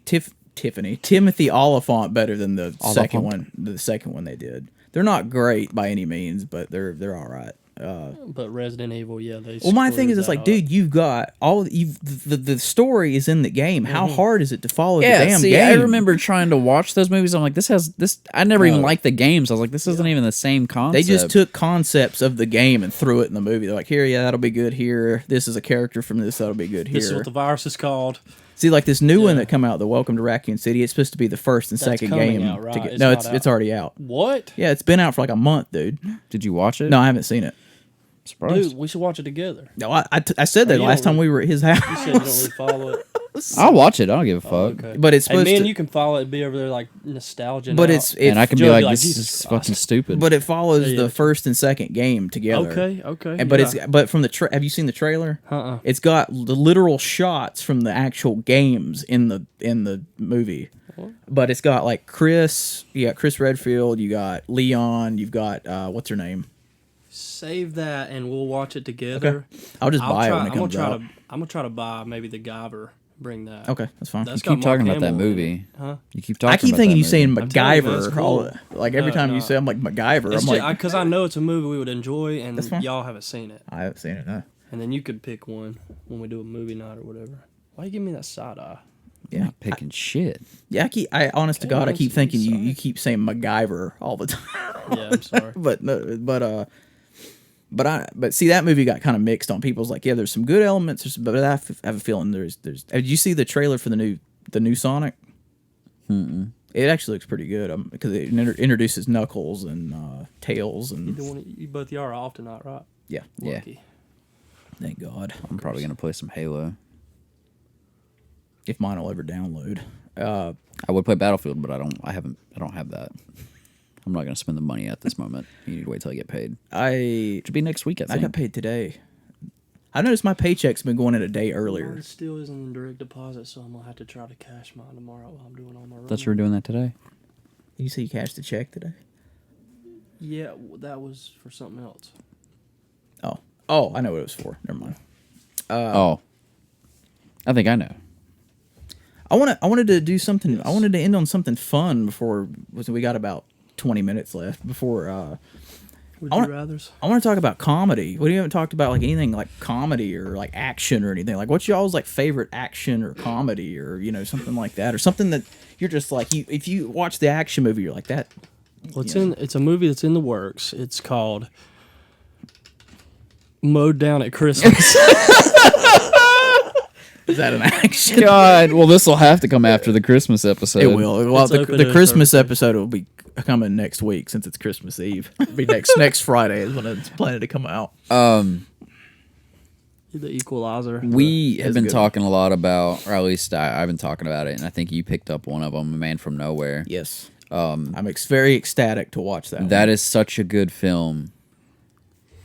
Oliphant better than the second one. The second one they did. They're not great by any means, but they're all right. But Resident Evil, yeah, they. Well, my thing screwed is, it's that like, up. dude, you've got all you. The story is in the game. How hard is it to follow the damn see, game? I remember trying to watch those movies. I'm like, this has this. I never even No. liked the games. I was like, this isn't even the same They concept. just took concepts of the game and threw it in the movie. They're like, here, yeah, that'll be good here. This is a character from this, that'll be good here. This is what the virus is called. See, like this new one that come out, the Welcome to Raccoon City. It's supposed to be the first and That's second coming game. out, right? To get, It's no, not it's out. it's already out. What? Yeah, it's been out for like a month, dude. Did you watch it? No, I haven't seen it. Surprised. Dude, we should watch it together. No, I said that you last don't time we were at his house. You said you don't really follow it. I'll watch it. I don't give a fuck. Okay. But it's Hey, supposed man, to. you can follow it, be over there like nostalgia. But now. it's And I can Joe be would like, be like, this Jesus is Christ. fucking stupid. but it follows Yeah. the first and second game together. okay. And, but yeah. it's from the have you seen the trailer? Uh-uh. It's got the literal shots from the actual games in the movie. But it's got like Chris, you got Chris Redfield, you got Leon, you've got what's her name? Save that and we'll watch it together. I'll just buy it when it I'm gonna comes try out. I'm gonna try to buy maybe the Guyver. Bring that. Okay, that's fine. That's you keep got Mark talking about that Hamill in movie. it. Huh? You keep talking. I keep about thinking that you saying movie. I'm telling you, MacGyver. that's cool. Like every time you say, I'm like MacGyver. It's I'm like, because I know it's a movie we would enjoy, and That's fine. y'all haven't seen it. I haven't seen it. No. And then you could pick one when we do a movie night or whatever. Why you give me that side eye? You're not picking shit. Yeah, I honest to God, I keep thinking sorry. you keep saying MacGyver all the time. Yeah, I'm sorry. But see, that movie got kind of mixed on people's like, yeah, there's some good elements, but I have a feeling there's. Did you see the trailer for the new Sonic? Mm-mm. It actually looks pretty good because it introduces Knuckles and Tails and You both y'all are off tonight, right? yeah. Yeah. Lucky. Thank God. I'm probably gonna play some Halo. If mine will ever download. I would play Battlefield, but I don't have that. I'm not gonna spend the money at this moment. You need to wait till I get paid. I Should be next week. I think. got paid today. I noticed my paycheck's been going in a day earlier. Mine still isn't in direct deposit, so I'm gonna have to try to cash mine tomorrow while I'm doing all my running. Thought you were doing that today. You say you cashed the check today? Yeah, that was for something else. Oh, I know what it was for. Never mind. I think I know. I wanted to do something. Yes. I wanted to end on something fun before we got about 20 minutes left before. Would you rather's? I want to talk about comedy. We haven't talked about like anything like comedy or like action or anything. Like, what's y'all's like favorite action or comedy or something like that or something that you're just like if you watch the action movie you're like that. Well, it's a movie that's in the works. It's called Mowed Down at Christmas. Is that an action? God, well, this will have to come after the Christmas episode. It will. Well, It's open the to Christmas Thursday. episode will be coming next week since it's Christmas Eve. It'll be next Friday is when it's planning to come out. The Equalizer. We have That's been good. talking a lot about, or at least I've been talking about it, and I think you picked up one of them, A Man from Nowhere. Yes. I'm very ecstatic to watch that. That is such a good film.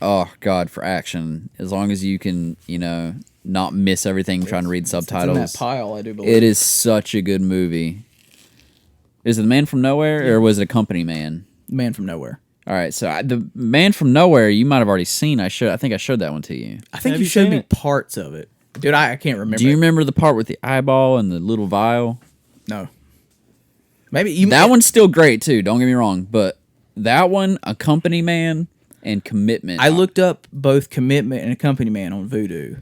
Oh God, for action, as long as you can, not miss everything trying to read subtitles. It's in that pile, I do believe. It is such a good movie. Is it The Man from Nowhere, or was it A Company Man? Man from Nowhere. All right, so The Man from Nowhere, you might have already seen. I think I showed that one to you. I think Have you you showed seen me it? parts of it. Dude, I can't remember. Do you remember the part with the eyeball and the little vial? No. Maybe you. That one's still great too. Don't get me wrong, but that one, A Company Man and Commitment. I looked up both Commitment and A Company Man on Vudu,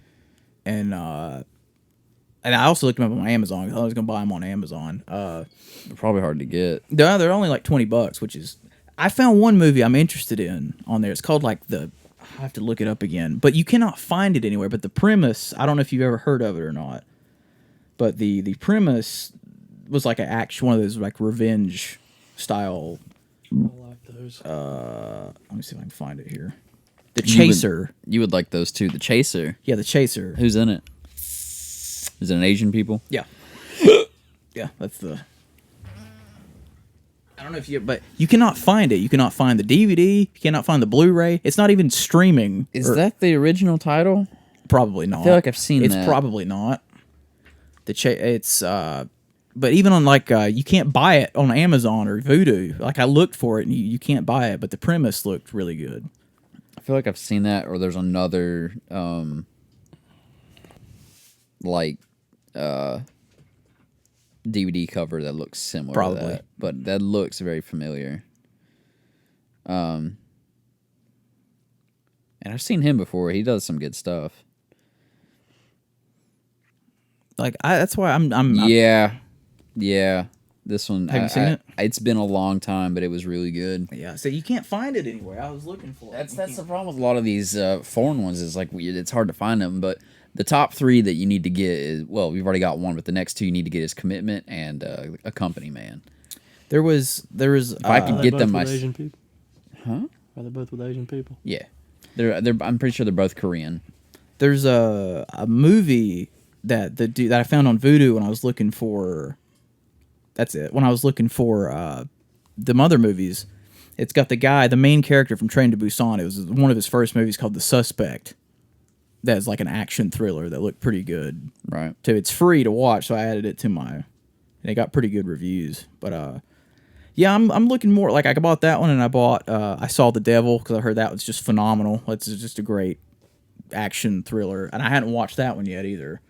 and I also looked them up on Amazon. 'Cause I was gonna buy them on Amazon. Probably hard to get. They're only like $20, which is. I found one movie I'm interested in on there. It's called like I have to look it up again, but you cannot find it anywhere. But the premise, I don't know if you've ever heard of it or not, but the premise was like one of those like revenge style. I like those. Let me see if I can find it here. The Chaser. You would like those too. The Chaser. Yeah, The Chaser. Who's in it? Is it an Asian people? Yeah. Yeah, that's the... I don't know if you... But you cannot find it. You cannot find the DVD. You cannot find the Blu-ray. It's not even streaming. Is that the original title? Probably not. I feel like I've seen it's that. It's probably not. It's... But even on like... you can't buy it on Amazon or Vudu. Like I looked for it and you can't buy it, but the premise looked really good. I feel like I've seen that, or there's another... DVD cover that looks similar Probably. to that, but that looks very familiar. And I've seen him before. He does some good stuff. Like that's why I'm yeah. This one, Have you seen it? It's been a long time, but it was really good. Yeah, so you can't find it anywhere. I was looking for it. That's the problem with a lot of these foreign ones is like it's hard to find them, but the top 3 that you need to get is, well, we've already got one, but the next 2 you need to get is Commitment and Accompany Man. There was If I could get them, Asian people. Huh? Are they both with Asian people? Yeah, they're. I'm pretty sure they're both Korean. There's a movie that that I found on Vudu when I was looking for. That's it. When I was looking for the other movies, it's got the main character from Train to Busan. It was one of his first movies called The Suspect. That's like an action thriller that looked pretty good. Right. So it's free to watch, so I added it to and it got pretty good reviews. But yeah, I'm looking more like I bought that one, and I Saw the Devil because I heard that was just phenomenal. It's just a great action thriller, and I hadn't watched that one yet either.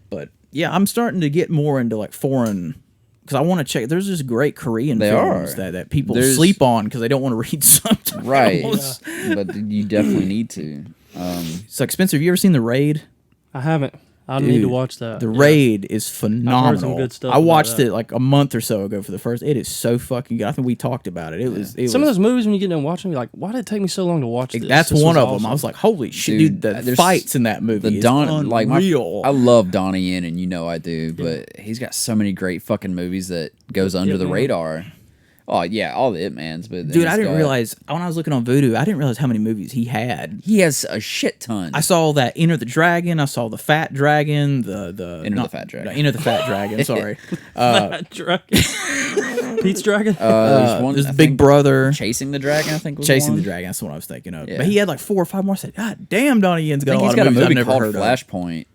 But yeah, I'm starting to get more into like foreign, because I want to check. There's just great Korean films that people sleep on because they don't want to read subtitles. Right. Yeah. But you definitely need to. So, Spencer, have you ever seen The Raid? I haven't. I need to watch that. The Raid is phenomenal. I've heard some good stuff I watched about it like a month or so ago for the first. It is so fucking good. I think we talked about it. It was some of those movies when you get done watching, you're like, why did it take me so long to watch this? That's This one was of them. awesome. I was like, holy shit, dude! The fights in that movie is unreal. I love Donnie Yen, and you know I do, but he's got so many great fucking movies that goes under the radar. Oh yeah, all the It Mans, but dude, I didn't realize when I was looking on Vudu, I didn't realize how many movies he had. He has a shit ton. I saw that Enter the Dragon. I saw the Fat Dragon. The Enter the Fat Dragon. Sorry, Fat Dragon. Pete's Dragon. There's Big Brother. Chasing the Dragon. I think was Chasing one. the Dragon. That's the one I was thinking of. Yeah. But he had like 4 or 5 more. I said, God damn, Donnie Yen's got a lot he's got of movies a movie I've never called heard of. Flashpoint.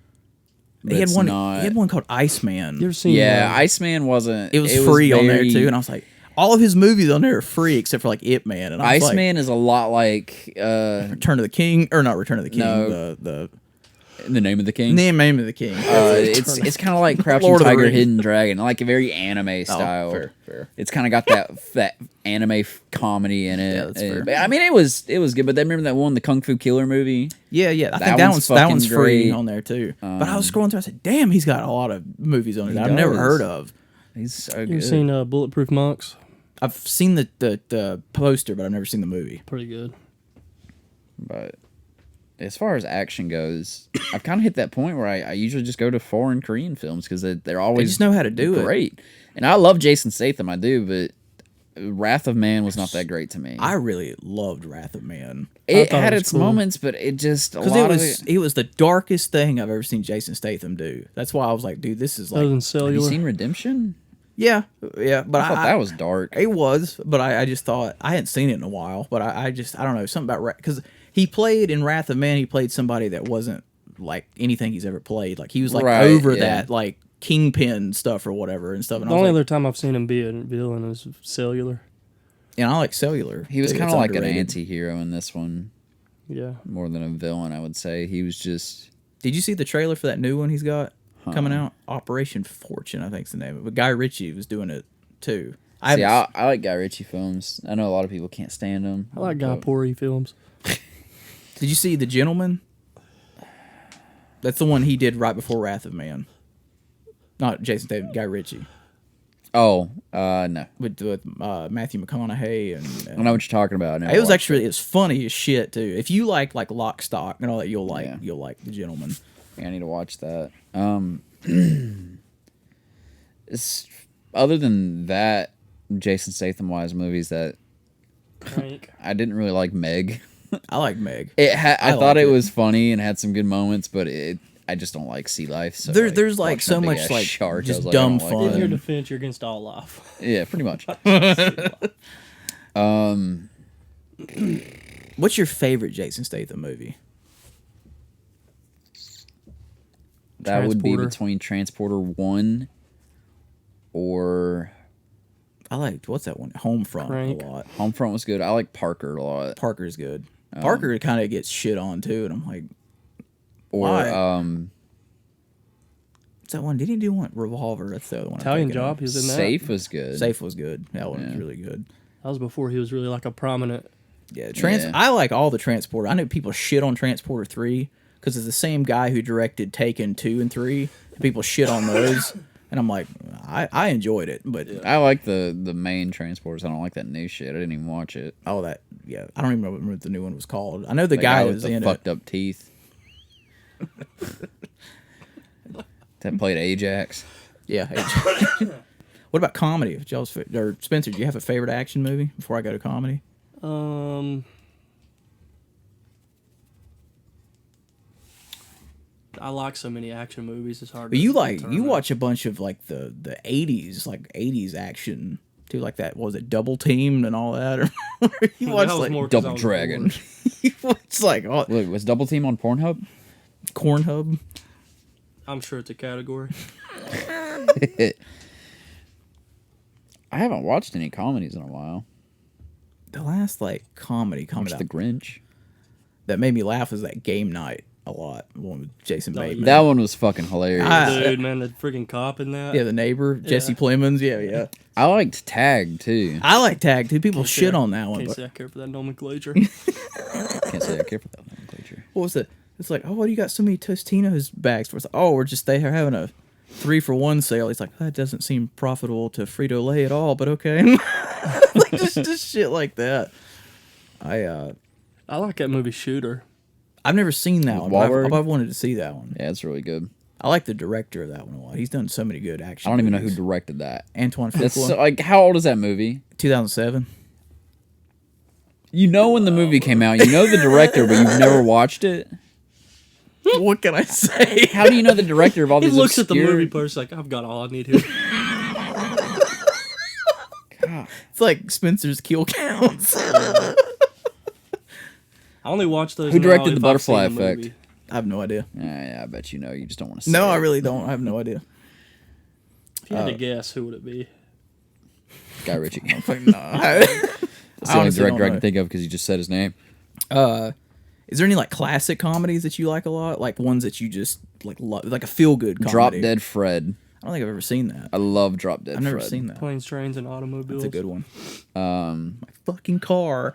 He had one. He had one called Iceman. You ever seen? Yeah, Iceman wasn't. It was free on there too, and I was like, all of his movies on there are free except for like Ip Man. And Iceman is a lot like Return of the King, or not Return of the King. No. The Name of the King. Name of the King. It's kind of like Crouching Lord of the Tiger, Rings. Hidden Dragon, like a very anime style. Fair. It's kind of got that anime comedy in it. Yeah, that's fair. But, I mean, it was good. But then remember that one, the Kung Fu Killer movie? Yeah. I think that one's free on there too. But I was scrolling through. I said, "Damn, he's got a lot of movies on there that I've never heard of." He's so You good. ever seen Bulletproof Monks? I've seen the poster, but I've never seen the movie. Pretty good. But as far as action goes, I've kind of hit that point where I usually just go to foreign Korean films because they're always They just know how to do it. great. And I love Jason Statham, I do, but Wrath of Man was not that great to me. I really loved Wrath of Man It thought had it was its cool. moments, but it just because it was the darkest thing I've ever seen Jason Statham do. That's why I was like, dude, this is Other like, than Have you Cellular. seen Redemption? yeah. But I thought that was dark. It was, but I just thought I hadn't seen it in a while. But I don't know, something about because he played in Wrath of Man. He played somebody that wasn't like anything he's ever played. Like he was like over that like kingpin stuff or whatever and stuff. And The I was only like, other time I've seen him be a villain is Cellular. and I like Cellular. He was too. kind It's of like underrated. an anti-hero in this one, Yeah. more than a villain, I would say. He was just... Did you see the trailer for that new one he's got coming out? Operation Fortune, I think's the name of it. But Guy Ritchie was doing it too. I like Guy Ritchie films. I know a lot of people can't stand him. I like Guy Pori films. Did you see The Gentleman? That's the one he did right before Wrath of Man. Not Jason Statham, Guy Ritchie. Oh, no. with Matthew McConaughey I and know what you're talking about. I never it was watched actually it's funny as shit too. If you like Lock, Stock and all that, you'll like The Gentleman. Yeah, I need to watch that. It's other than that, Jason Statham wise movies that Crank. I didn't really like. Meg. I like Meg. I thought like it it. was funny and had some good moments, but I just don't like sea life. So There's like watching so that much big-ass like shark, I just was like, dumb I don't like In fun. your defense, you're against all life. Yeah, pretty much. What's your favorite Jason Statham movie? That would be Transporter. between Transporter 1 or I liked what's that one? Homefront Crank. a lot. Homefront was good. I like Parker a lot. Parker's good. Parker kind of gets shit on too, and I'm like, Or why? What's that one? Did he do one? Revolver. That's the other one. I'm Italian thinking of. Job. He was in that. Safe was good. Safe was good. That one was Yeah. really good. That was before he was really like a prominent. Yeah, Yeah. I like all the Transporter. I know people shit on Transporter 3 because it's the same guy who directed Taken 2 and 3. And people shit on those, and I'm like, I enjoyed it, but I like the main Transporters. I don't like that new shit. I didn't even watch it. I don't even remember what the new one was called. I know the That guy with was the in fucked it. up teeth. That played Ajax. Yeah. What about comedy? Or Spencer, do you have a favorite action movie before I go to comedy? I like so many action movies. It's hard. But to you determine. watch a bunch of like the 80s, like 80s action too, like that. What was it, Double Teamed and all that? Or you That watch was like more 'cause I Double was Dragon. bored. you watch like Wait, was Double Team on Pornhub? Cornhub. I'm sure it's a category. I haven't watched any comedies in a while. The last like comedy coming Watched out The Grinch. that made me laugh was that Game Night a lot. The one with Jason Oh, Bateman. That one was fucking hilarious. Dude, man, the freaking cop in that. Yeah, the neighbor, Jesse Plemons. Yeah. I liked Tag too. I like Tag too. People shit Yeah. on that one. Can't But say I care for that nomenclature. Can't say I care for that nomenclature. what was it? It's like, oh, why do you got so many Tostinos bags for? It's like, oh, we're just they are having a 3-for-1 sale. He's like, that doesn't seem profitable to Frito Lay at all, but okay. Like just shit like that. I like that movie Shooter. I've never seen that one. But Wahlberg? I've wanted to see that one. Yeah, it's really good. I like the director of that one a lot. He's done so many good action. I don't even know who movies. directed that. Antoine That's Fuqua, so, like, how old is that movie? 2007. You know when the movie came out. You know the director, but you've never watched it. What can I say? How do you know the director of all He these? looks at the obscure- movie post like, I've got all I need here. It's like Spencer's kill counts. I only watch those. Who now directed if The I've seen Butterfly the Effect? movie. I have no idea. Yeah, I bet you know. You just don't want to. No, I really don't. I have no idea. If you had to guess, who would it be? Guy Ritchie. Like, no, That's the only honestly director I don't can know. think of because you just said his name. Is there any like classic comedies that you like a lot? Like ones that you just like love, like a feel good comedy? Drop Dead Fred. I don't think I've ever seen that. I love Drop Dead I've never Fred. seen that. Planes, Trains, and Automobiles. That's a good one. My fucking car.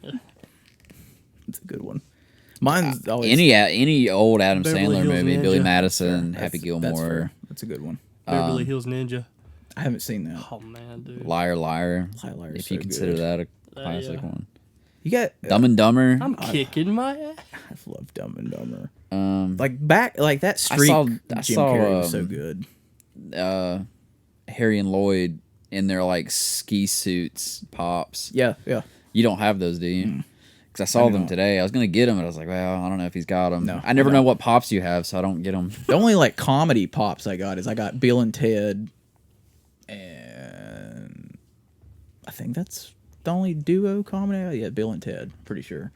It's a good one. Mine's always Any old Adam Beverly Sandler Hills movie, Ninja. Billy Madison, That's- Happy That's, Gilmore, fair. That's a good one. Beverly Hills Ninja. I haven't seen that. Oh man, dude. Liar Liar. Liar Liar's If so you consider good. that a classic yeah. one. You got Dumb and Dumber. I'm kicking my ass. I love Dumb and Dumber. Um, Like back, like that streak. I Jim saw, Carrey was so good. Harry and Lloyd in their like ski suits, pops. Yeah. You don't have those, do you? Because I saw them today. I was gonna get them, but I was like, well, I don't know if he's got them. No, I never I know don't. what pops you have, so I don't get them. The only like comedy pops I got is I got Bill and Ted, and I think that's the only duo comedy. Yeah, Bill and Ted, pretty sure.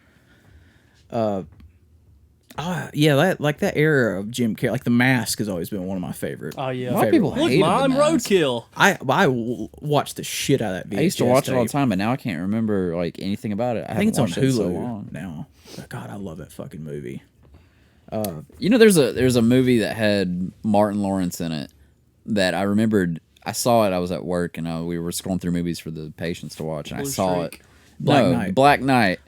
Yeah, that era of Jim Carrey, like The Mask, has always been one of my favorite. Oh yeah. A lot of people Look, hated Mom, The Mask. Roadkill. I watched the shit out of that VHS I used to watch it all the tape. time, but now I can't remember like anything about it. I think it's on haven't watched it in Hulu so long. now. But God, I love that fucking movie. You know, there's a movie that had Martin Lawrence in it that I remembered. I saw it. I was at work and we were scrolling through movies for the patients to watch, and I Blue saw Streak. it. Black Knight.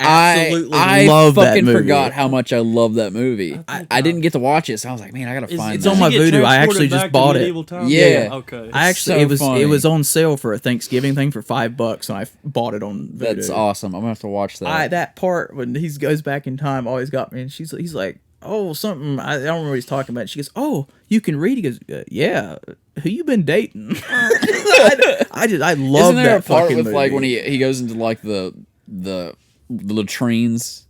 Absolutely I love that fucking movie. forgot how much I love that movie. I didn't get to watch it, so I was like, man, I gotta find it's that. on my Voodoo. I actually just bought it. Yeah. Okay. I actually So it was funny. on sale for a Thanksgiving thing for $5, and I bought it on Voodoo. That's awesome. I'm gonna have to watch that. That part when he goes back in time always got me, and he's like, oh, something I don't remember what he's talking about. She goes, oh, you can read. He goes, yeah. Who you been dating? I love Isn't there that a part fucking with movie. like when he goes into like the latrines?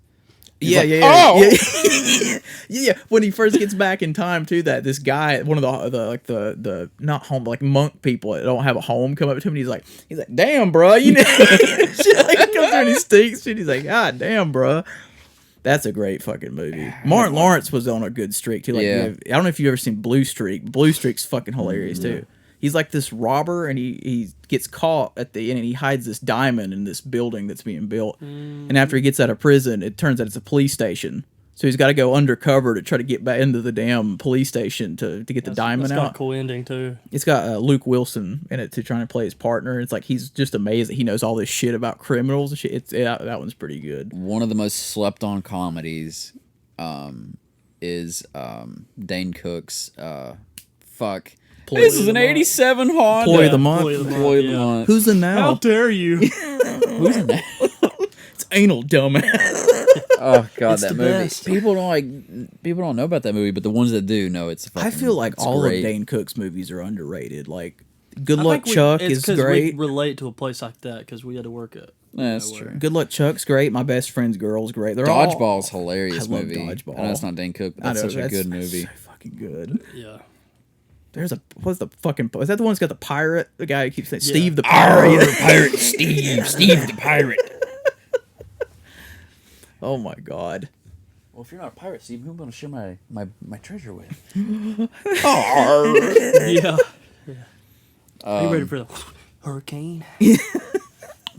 He's Yeah, like, yeah. Yeah. When he first gets back in time to that, this guy, one of the not home, like monk people that don't have a home, come up to him and he's like, damn, bro, you know, shit, like, he comes through and he stinks, and he's like, God damn, bro. That's a great fucking movie. Martin Lawrence was on a good streak too. Like, Yeah. I don't know if you've ever seen Blue Streak. Blue Streak's fucking hilarious too. He's like this robber, and he gets caught at the end, and he hides this diamond in this building that's being built. And after he gets out of prison, it turns out it's a police station. So he's got to go undercover to try to get back into the damn police station to get the diamond That's out. got a cool ending too. It's got Luke Wilson in it to try and play his partner. It's like he's just amazed that he knows all this shit about criminals and shit. That one's pretty good. One of the most slept on comedies is Dane Cook's This is an 87 Honda. Ploy of the Month. Ploy of the Month. Who's in How now? dare you? Who's in that? It's anal dumbass. Oh god, It's that the movie. best. People don't know about that movie, but the ones that do know it's. I feel like all great. of Dane Cook's movies are underrated. Like Good I Luck think Chuck it's is 'cause great. We relate to a place like that because we had to work at. Yeah, that's nowhere. true. Good Luck Chuck's great. My Best Friend's Girl's great. They're all Dodgeball's hilarious I love movie. Dodgeball. I know it's not Dane Cook, but I that's know, such a good movie. So fucking good. Yeah. There's what's the fucking, is that the one that's got the pirate? The guy who keeps saying Yeah. Steve the pirate. Pirate Steve the pirate. Oh my god. Well, if you're not a pirate, Steve, who am I going to share my treasure with? Yeah. Are you ready for the hurricane? I'm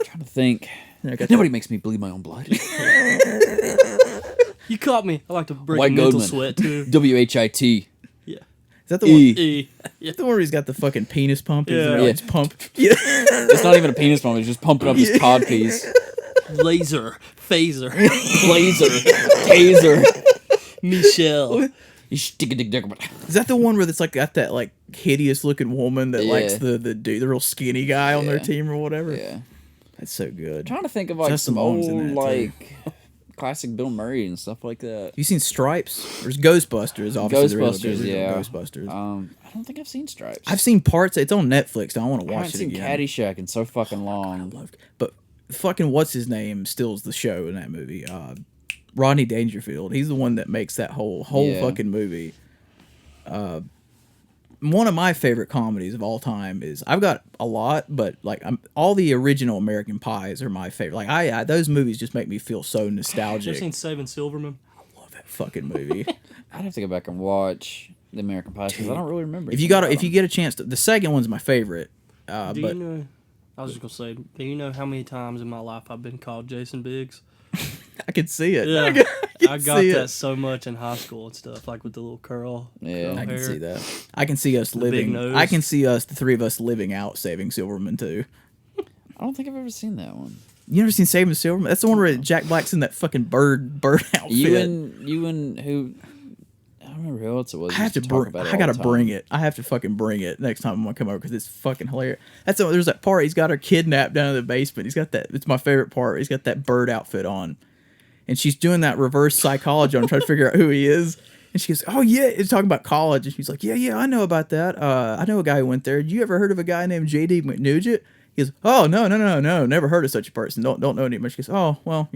trying to think. I got Nobody makes me bleed my own blood. You caught me. I like to break White mental Goldman. sweat too. WHIT. Yeah. Is that the one? E. The one where he's got the fucking penis pump? Yeah. It's pumped. Yeah. It's not even a penis pump. It's just pumping up his cod piece. Laser. Phaser. Blazer. Taser. Michelle. You stick a dick. Is that the one where it's like got that like hideous looking woman that Yeah. likes the dude, the real skinny guy on their Yeah. team or whatever? Yeah. That's so good. Trying to think of like Justin some Long's in old that, too. like classic Bill Murray and stuff like that. You seen Stripes? There's Ghostbusters, obviously. Ghostbusters, the yeah. Ghostbusters. I don't think I've seen Stripes. I've seen parts. It's on Netflix. I want to I watch haven't it seen again. Caddyshack in so fucking long. But fucking what's his name steals the show in that movie. Rodney Dangerfield. He's the one that makes that whole Yeah. fucking movie. One of my favorite comedies of all time is, I've got a lot, but like all the original American Pies are my favorite. Like I those movies just make me feel so You nostalgic. ever seen Saving Silverman? Love that fucking movie. I'd have to go back and watch the American Pie because I don't really remember. If you get a chance to, the second one's my favorite. Do But you know? I was just gonna say. Do you know how many times in my life I've been called Jason Biggs? I can see it. Yeah, I I can got see that it. so much in high school and stuff, like with the little curl. Yeah. curl I can hair. see that. I can see us big living. nose. I can see us, the three of us, living out Saving Silverman too. I don't think I've ever seen that one. You never seen Saving Silverman? That's the one where Jack Black's in that fucking bird outfit. You and who? I don't remember who else it was. I have to bring. I gotta bring it. I have to fucking bring it next time I'm gonna come over because it's fucking hilarious. There's that part. He's got her kidnapped down in the basement. He's got that. It's my favorite part. He's got that bird outfit on, and she's doing that reverse psychology on trying to figure out who he is. And she goes, "Oh yeah," it's talking about college, and she's like, "Yeah, I know about that. I know a guy who went there. You ever heard of a guy named J.D. McNugent?" He goes, "Oh no, never heard of such a person. Don't know any much." She goes, "Oh well,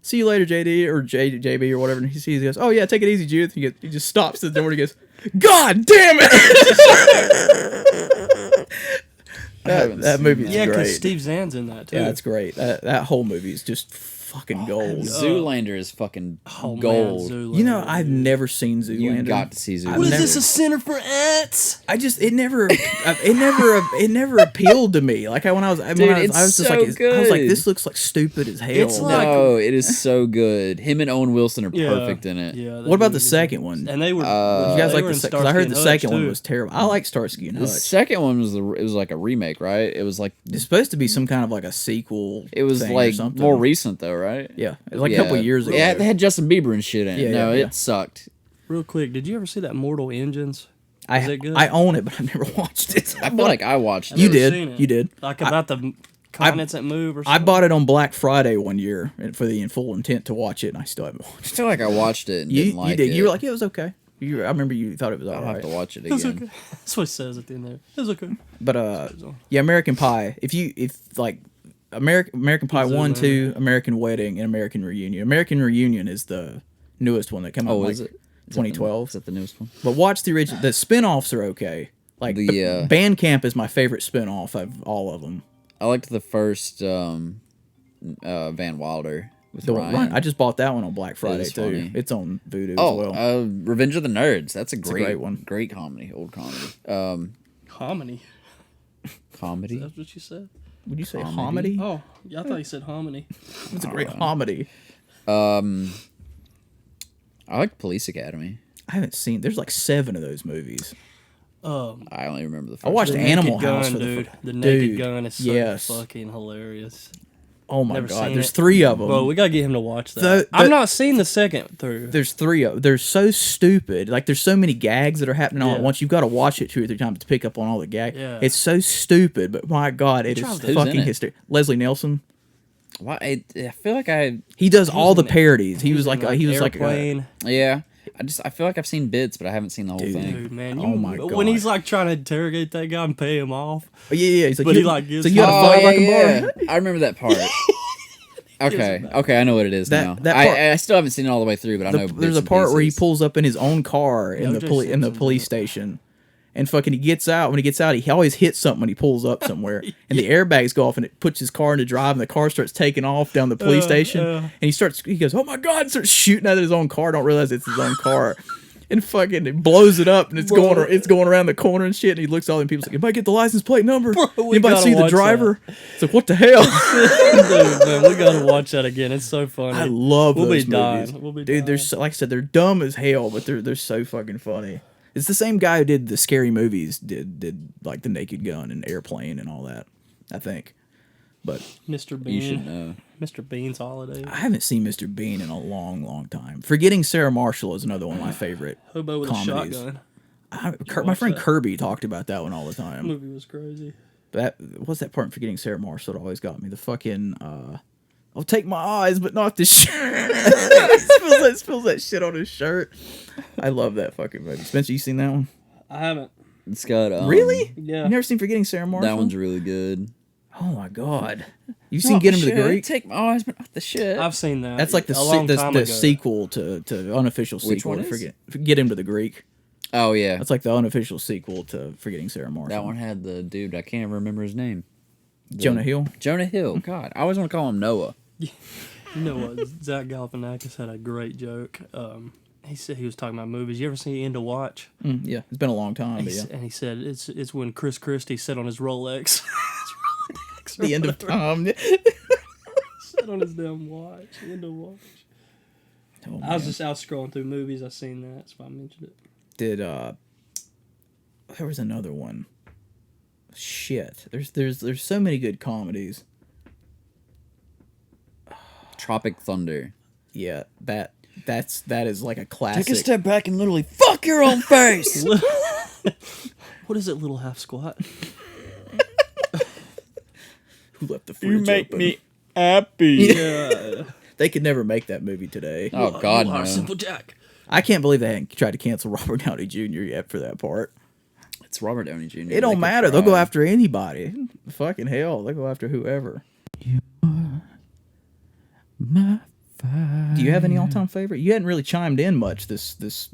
see you later, JD or JB or whatever." And he sees, he goes, "Oh yeah, take it easy, Judith." He just stops at the door and he goes, "God damn it!" that movie's Yeah, because great. Steve Zahn's in that too. Yeah, it's great. That whole movie is just fucking gold. Zoolander is fucking Oh, gold. Man, Zoolander, You know, I've dude. never seen Zoolander. You got to see Zoolander. What is never- this, a center for ants? it never appealed to me. Like when I was Dude, I was just so like I was like, good. this looks like stupid as hell. It's like- No, it is so good. Him and Owen Wilson are Yeah. perfect in it. Yeah. What about the second one? And they were. You guys they like were the in second? Because I heard the Starsky and second Hutch, one too. was terrible. I like Starsky and The Hutch. second one was it was like a remake, right? It was like It's supposed to be some kind of like a sequel. it was thing or like something. more recent though, right? Yeah, it was like a couple of years ago. Yeah, they had Justin Bieber and shit in it. Yeah, No, yeah, yeah. it sucked. Real quick, did you ever see that Mortal Engines? I Is it good? I own it, but I've never watched it. I feel like I watched it. You Never did. seen it. You did. Like about the continents that move or I something? bought it on Black Friday one year for the full intent to watch it, and I still haven't watched I it. feel like I watched it and You didn't like did. it. You were like, it was okay. I remember you thought it was I'll alright. have to watch it It's again. okay. That's what it says at the end there. It's okay. But yeah, American Pie. If like American Pie 1, 2, American Wedding, and American Reunion. American Reunion is the newest one that came out. Oh, in, is like, it? 2012. Is that the newest one? But watch the original. The spin-offs are okay. Like The, Bandcamp is my favorite spin-off of all of them. I liked the first Van Wilder with The Ryan. one, I just bought that one on Black Friday is too. funny. It's on Vudu Oh, as well. Revenge of the Nerds. That's a a great, great one. Great comedy, old comedy. Hominy. Comedy. That's what you said? Would you say comedy? homedy? Oh, yeah, I thought you said hominy. It's a great homedy. I like Police Academy. I haven't seen. There's like 7 of those movies. I only remember the first I watched one. Animal Naked House Gun, for the dude. fir- The Naked Dude, Gun is so yes. fucking hilarious. Oh my Never god, seen there's it. 3 of them. Bro, we gotta get him to watch that. The- I've not seen the second through. There's 3 of. They're so stupid. Like there's so many gags that are happening all at Yeah. once. You've got to watch it 2 or 3 times to pick up on all the gags. Yeah. It's so stupid, but my god, it is Who's in fucking it? hysterical. Leslie Nielsen. Why? I feel like I. He does all the in it. parodies. He was like Airplane. Yeah. I feel like I've seen bits, but I haven't seen the whole thing. Dude, man, Oh my God. when he's like trying to interrogate that guy and pay him off. Yeah. He's like, But you, he, like, gives so you got to him- fly Oh, like a yeah. bar. I remember that part. Okay, I know what it is That- now. that part- I still haven't seen it all the way through, but I know. There's a bits and part where he pieces. pulls up in his own car in the O.J. in the Simpson's police in it. station, and fucking he gets out. When he gets out, he always hits something when he pulls up somewhere, and the airbags go off, and it puts his car into drive, and the car starts taking off down the police station, and he goes, "Oh my god!" and starts shooting at his own car. Don't realize it's his own car. And fucking it blows it up, and it's going around the corner and shit. And he looks at all them people, like, "Anybody get the license plate number? we Anybody gotta see the watch driver?" It's like, what the hell? Dude, man, we gotta watch that again. It's so funny. I love We'll those be dying. movies. We'll be Dude, dying. they're so, like I said, they're dumb as hell, but they're so fucking funny. It's the same guy who did the scary movies, did like the Naked Gun and Airplane and all that, I think. But Mr. Bean. You should know. Mr. Bean's Holiday. I haven't seen Mr. Bean in a long, long time. Forgetting Sarah Marshall is another one of my favorite Hobo with comedies. a shotgun. My watch friend that? Kirby talked about that one all the That time. movie was crazy. But what's that part in Forgetting Sarah Marshall that always got me? The fucking I'll take my eyes, but not the shirt. he spills that shit on his shirt. I love that fucking movie. Spencer, you seen that one? I haven't. It's got Really? Yeah. You never seen Forgetting Sarah Marshall? that one's really good. Oh my god. You've seen Get Him to the Greek? Take my eyes, but not the shit. I've seen that. That's like a long time the ago. sequel to unofficial Which sequel one to is? Get Him to the Greek. Oh yeah, That's like the unofficial sequel to Forgetting Sarah Marshall. that one had the dude. I can't even remember his name. Jonah Hill. Jonah Hill. God, I always want to call him Noah. You know what? Zach Galifianakis had a great joke. He said he was talking about movies. You ever see End of Watch? Yeah, it's been a long time, but yeah. And he said it's when Chris Christie sat on his Rolex. His Rolex or The end of whatever. time. Sat on his damn watch. End of Watch. Oh, I was man. just out scrolling through movies. I seen that. That's why I mentioned it. Did there was another one. Shit. There's so many good comedies. Tropic Thunder. Yeah, that is like a classic. Take a step back and literally fuck your own face. What is it, Little Half Squat? Who left the fridge open? happy. Yeah. They could never make that movie today. Oh God, You no. are Simple Jack. I can't believe they hadn't tried to cancel Robert Downey Jr. yet for that part. It's Robert Downey Jr. It don't matter. They'll go after anybody. Fucking hell, they'll go after whoever. Do you have any all-time favorite? You hadn't really chimed in much this. He's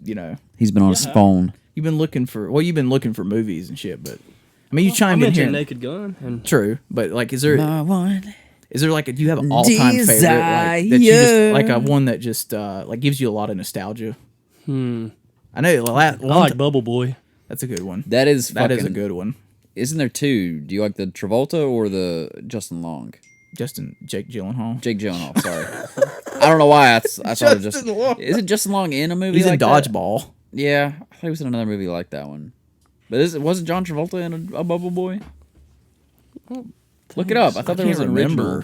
been on his phone. You've been looking for movies and shit, but I mean, you chimed I in here. mentioned Naked Gun. And True, but like, is there My one Is there like do you have an all-time favorite like, that you just like a one that just like gives you a lot of nostalgia? I know I like Bubble Boy. That's a good one. That is a good one. Isn't there two? Do you like the Travolta or the Justin Long? Jake Gyllenhaal. Jake Gyllenhaal. Sorry, I don't know why I thought it just. Isn't Justin Long in a movie? He's like in Dodgeball. That? Yeah, I thought he was in another movie like that one. But wasn't John Travolta in a Bubble Boy? Look it up. I thought there was an original.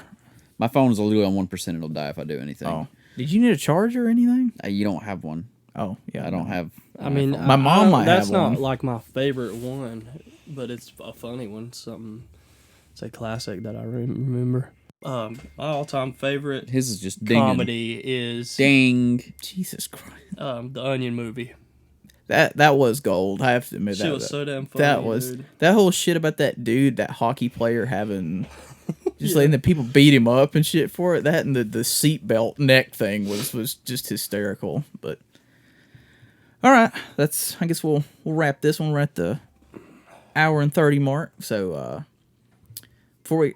My phone is literally on 1%. It'll die if I do anything. Oh, did you need a charger or anything? You don't have one. Oh, yeah, I don't have. I mean, my mom might have one. That's not like my favorite one, but it's a funny one. It's a classic that I remember. My all-time favorite. His is just comedy is Jesus Christ. The Onion movie. That was gold. I have to admit That was so damn funny. Dude. That whole shit about that dude, that hockey player having. Just letting the people beat him up and shit for it. That and the seatbelt neck thing was just hysterical. But all right, I guess we'll wrap this one. We're at the hour and 30 mark. So before we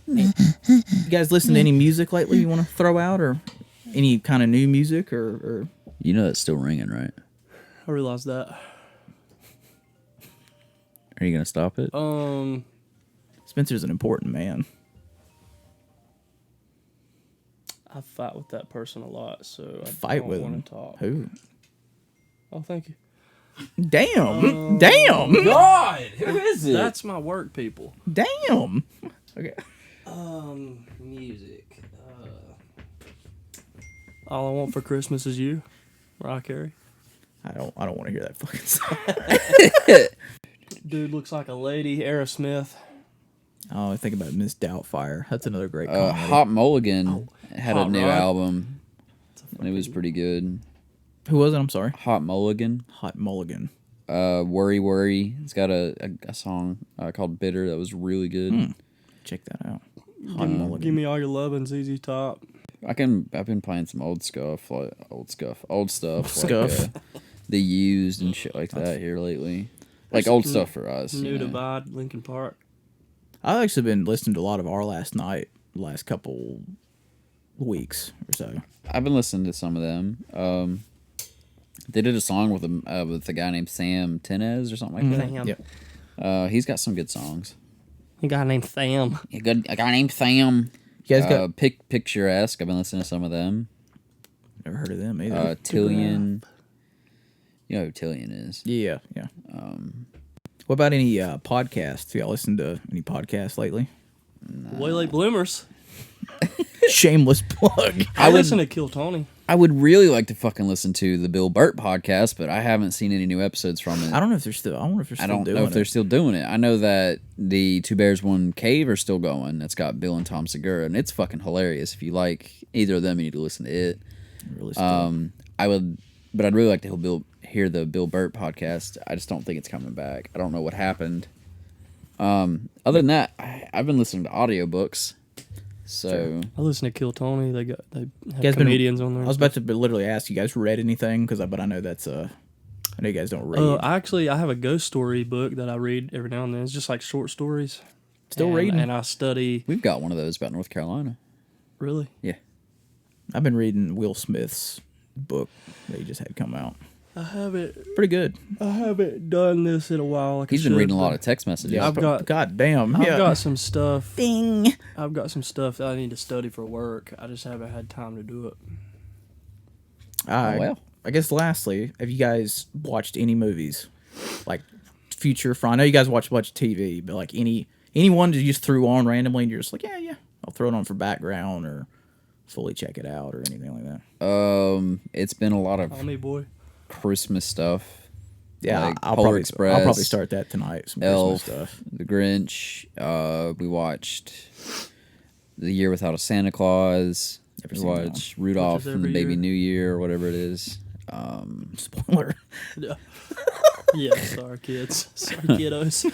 you guys listen to any music lately you want to throw out, or any kind of new music, or you know that's still ringing, right? I realized that. Are you gonna stop it? Spencer's an important man. I fight with that person a lot, so I Fight don't with want him. to talk. Who? Oh, thank you. Damn! Damn! God, who is it? That's my work people. Damn! Okay. Music. All I Want for Christmas Is You. Mariah Carey. I don't want to hear that fucking song. Dude looks like a lady. Aerosmith. Oh, I think about Miss Doubtfire. That's another great comedy. Hot Mulligan had a Hot new Rod. album, and it was pretty good. Who was it? I'm sorry. Hot Mulligan. Hot Mulligan. Worry Worry. It's got a song called Bitter that was really good. Check that out. Hot Mulligan. Give Me All Your Lovin', ZZ Top. I've been playing some old stuff, like Scuff. The Used and shit like that here lately. Like old stuff for us. New you know. Divide, Linkin Park. I've actually been listening to a lot of Our Last Night the last couple weeks or so. I've been listening to some of them. They did a song with a guy named Sam Tenez or something like that. Sam. Yep. He's got some good songs. A guy named Sam. A guy named Sam. You guys got Picturesque. I've been listening to some of them. never heard of them either. Tillian. You know who Tillian is. Yeah. What about any podcasts? Y'all listen to any podcasts lately? Way Late Bloomers. Shameless plug. I listen to Kill Tony. I would really like to fucking listen to the Bill Burt podcast, but I haven't seen any new episodes from it. I don't know if they're still. I wonder if they're still doing it. I don't know if they're still doing it. I know that the Two Bears One Cave are still going. It's got Bill and Tom Segura, and it's fucking hilarious. If you like either of them, you need to listen to it. Really I'd really like to hear the Bill Burt podcast. I just don't think it's coming back. I don't know what happened. Other than that, I've been listening to audiobooks. So I listen to Kill Tony. They have guys comedians on there. I was about to literally ask you guys read anything but I know that's I know you guys don't read. I have a ghost story book that I read every now and then. It's just like short stories. Still reading, and I study. We've got one of those about North Carolina. Really? Yeah. I've been reading Will Smith's book that he just had come out. I haven't. Pretty good. I haven't done this in a while. He's been reading a lot of text messages. Yeah, God damn. I've got some stuff. Ding. I've got some stuff that I need to study for work. I just haven't had time to do it. I guess lastly, have you guys watched any movies? Like future from? I know you guys watch a bunch of TV, but like anyone that you just threw on randomly and you're just like, yeah, I'll throw it on for background or fully check it out or anything like that. It's been a lot of Call Me Boy. Christmas stuff. Yeah, like I'll Polar probably Express, I'll probably start that tonight. Some Elf, Christmas stuff. The Grinch. We watched The Year Without a Santa Claus. Never We seen that watched Rudolph and the every Baby year. New Year or whatever it is. Spoiler. Yeah. Yeah, sorry, kids. Sorry, kiddos.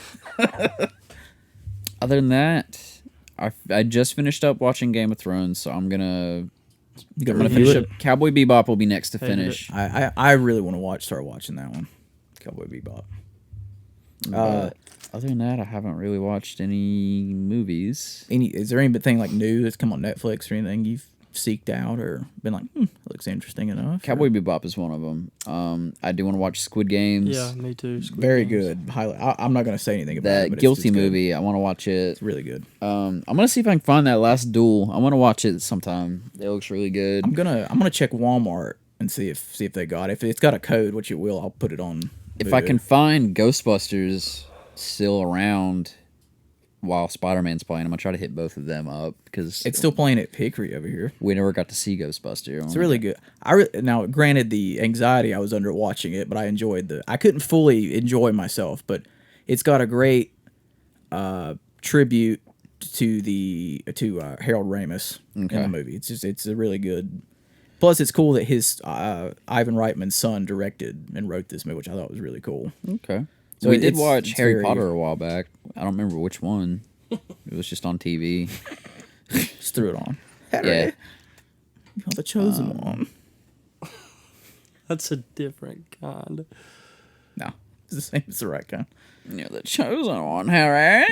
Other than that, I just finished up watching Game of Thrones, so I'm gonna finish up. Cowboy Bebop will be next to Hated finish. I really want to start watching that one. Cowboy Bebop. But other than that, I haven't really watched any movies. Is there anything like new that's come on Netflix or anything you've seeked out or been like, looks interesting enough? Cowboy Bebop is one of them. I do want to watch Squid Games. Yeah, me too. Very good. Highly. I'm not going to say anything about That it. But Guilty it's movie. I want to watch it. It's really good. I'm gonna see if I can find that Last Duel. I want to watch it sometime. It looks really good. I'm gonna check Walmart and see if they got it. If it's got a code, which it will, I'll put it on. If I can find Ghostbusters still around while Spider-Man's playing, I'm gonna try to hit both of them up because it's still playing at Hickory over here. we never got to see Ghostbuster. It's really good. Now, granted, the anxiety I was under watching it, but I enjoyed I couldn't fully enjoy myself, but it's got a great tribute to Harold Ramis in the movie. It's a really good. Plus, it's cool that his Ivan Reitman's son directed and wrote this movie, which I thought was really cool. Okay. So we did watch it's Harry Potter a while back. I don't remember which one. It was just on TV. Just threw it on. Harry, Yeah. you're the chosen one. That's a different kind. No, it's the same. It's the right kind. You're the chosen one, Harry.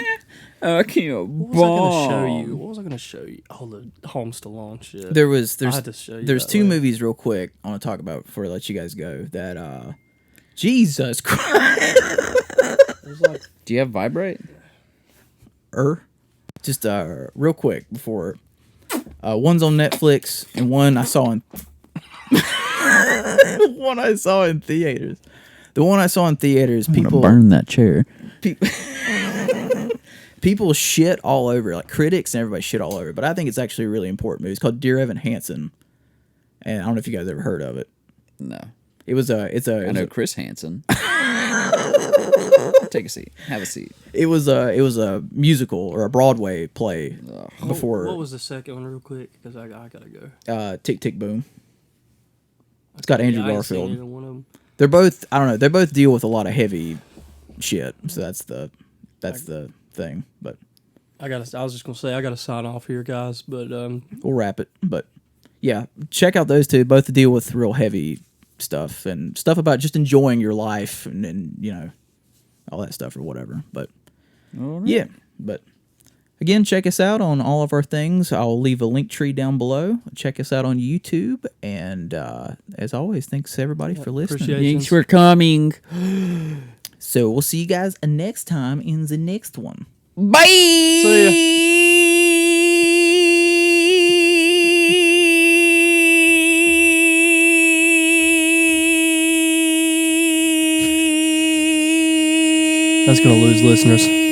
What was I gonna show you? Oh, the Home Stallone shit. I had to show you There's that two later. movies real quick I want to talk about before I let you guys go. That Jesus Christ. There's like Do you have Vibrate? Just real quick before one's on Netflix and one I saw in one I saw in theaters. The one I saw in theaters, people burn that chair. People shit all over, like critics and everybody shit all over. But I think it's actually a really important movie. It's called Dear Evan Hansen, and I don't know if you guys ever heard of it. No. I know Chris Hansen. Take a seat. Have a seat. It was a musical or a Broadway play before. What was the second one, real quick? Because I gotta go. Tick Tick Boom. It's got Andrew I ain't seen Garfield. either one of them. They're both, I don't know, they both deal with a lot of heavy shit. So that's the thing. But I was just gonna say I gotta sign off here, guys. But we'll wrap it. But yeah, check out those two. Both deal with real heavy stuff and stuff about just enjoying your life and you know, all that stuff or whatever. But yeah, but again, check us out on all of our things. I'll leave a link tree down below. Check us out on YouTube. And as always, thanks everybody for listening. appreciations. Thanks for coming. So we'll see you guys next time in the next one. Bye. See That's gonna lose listeners.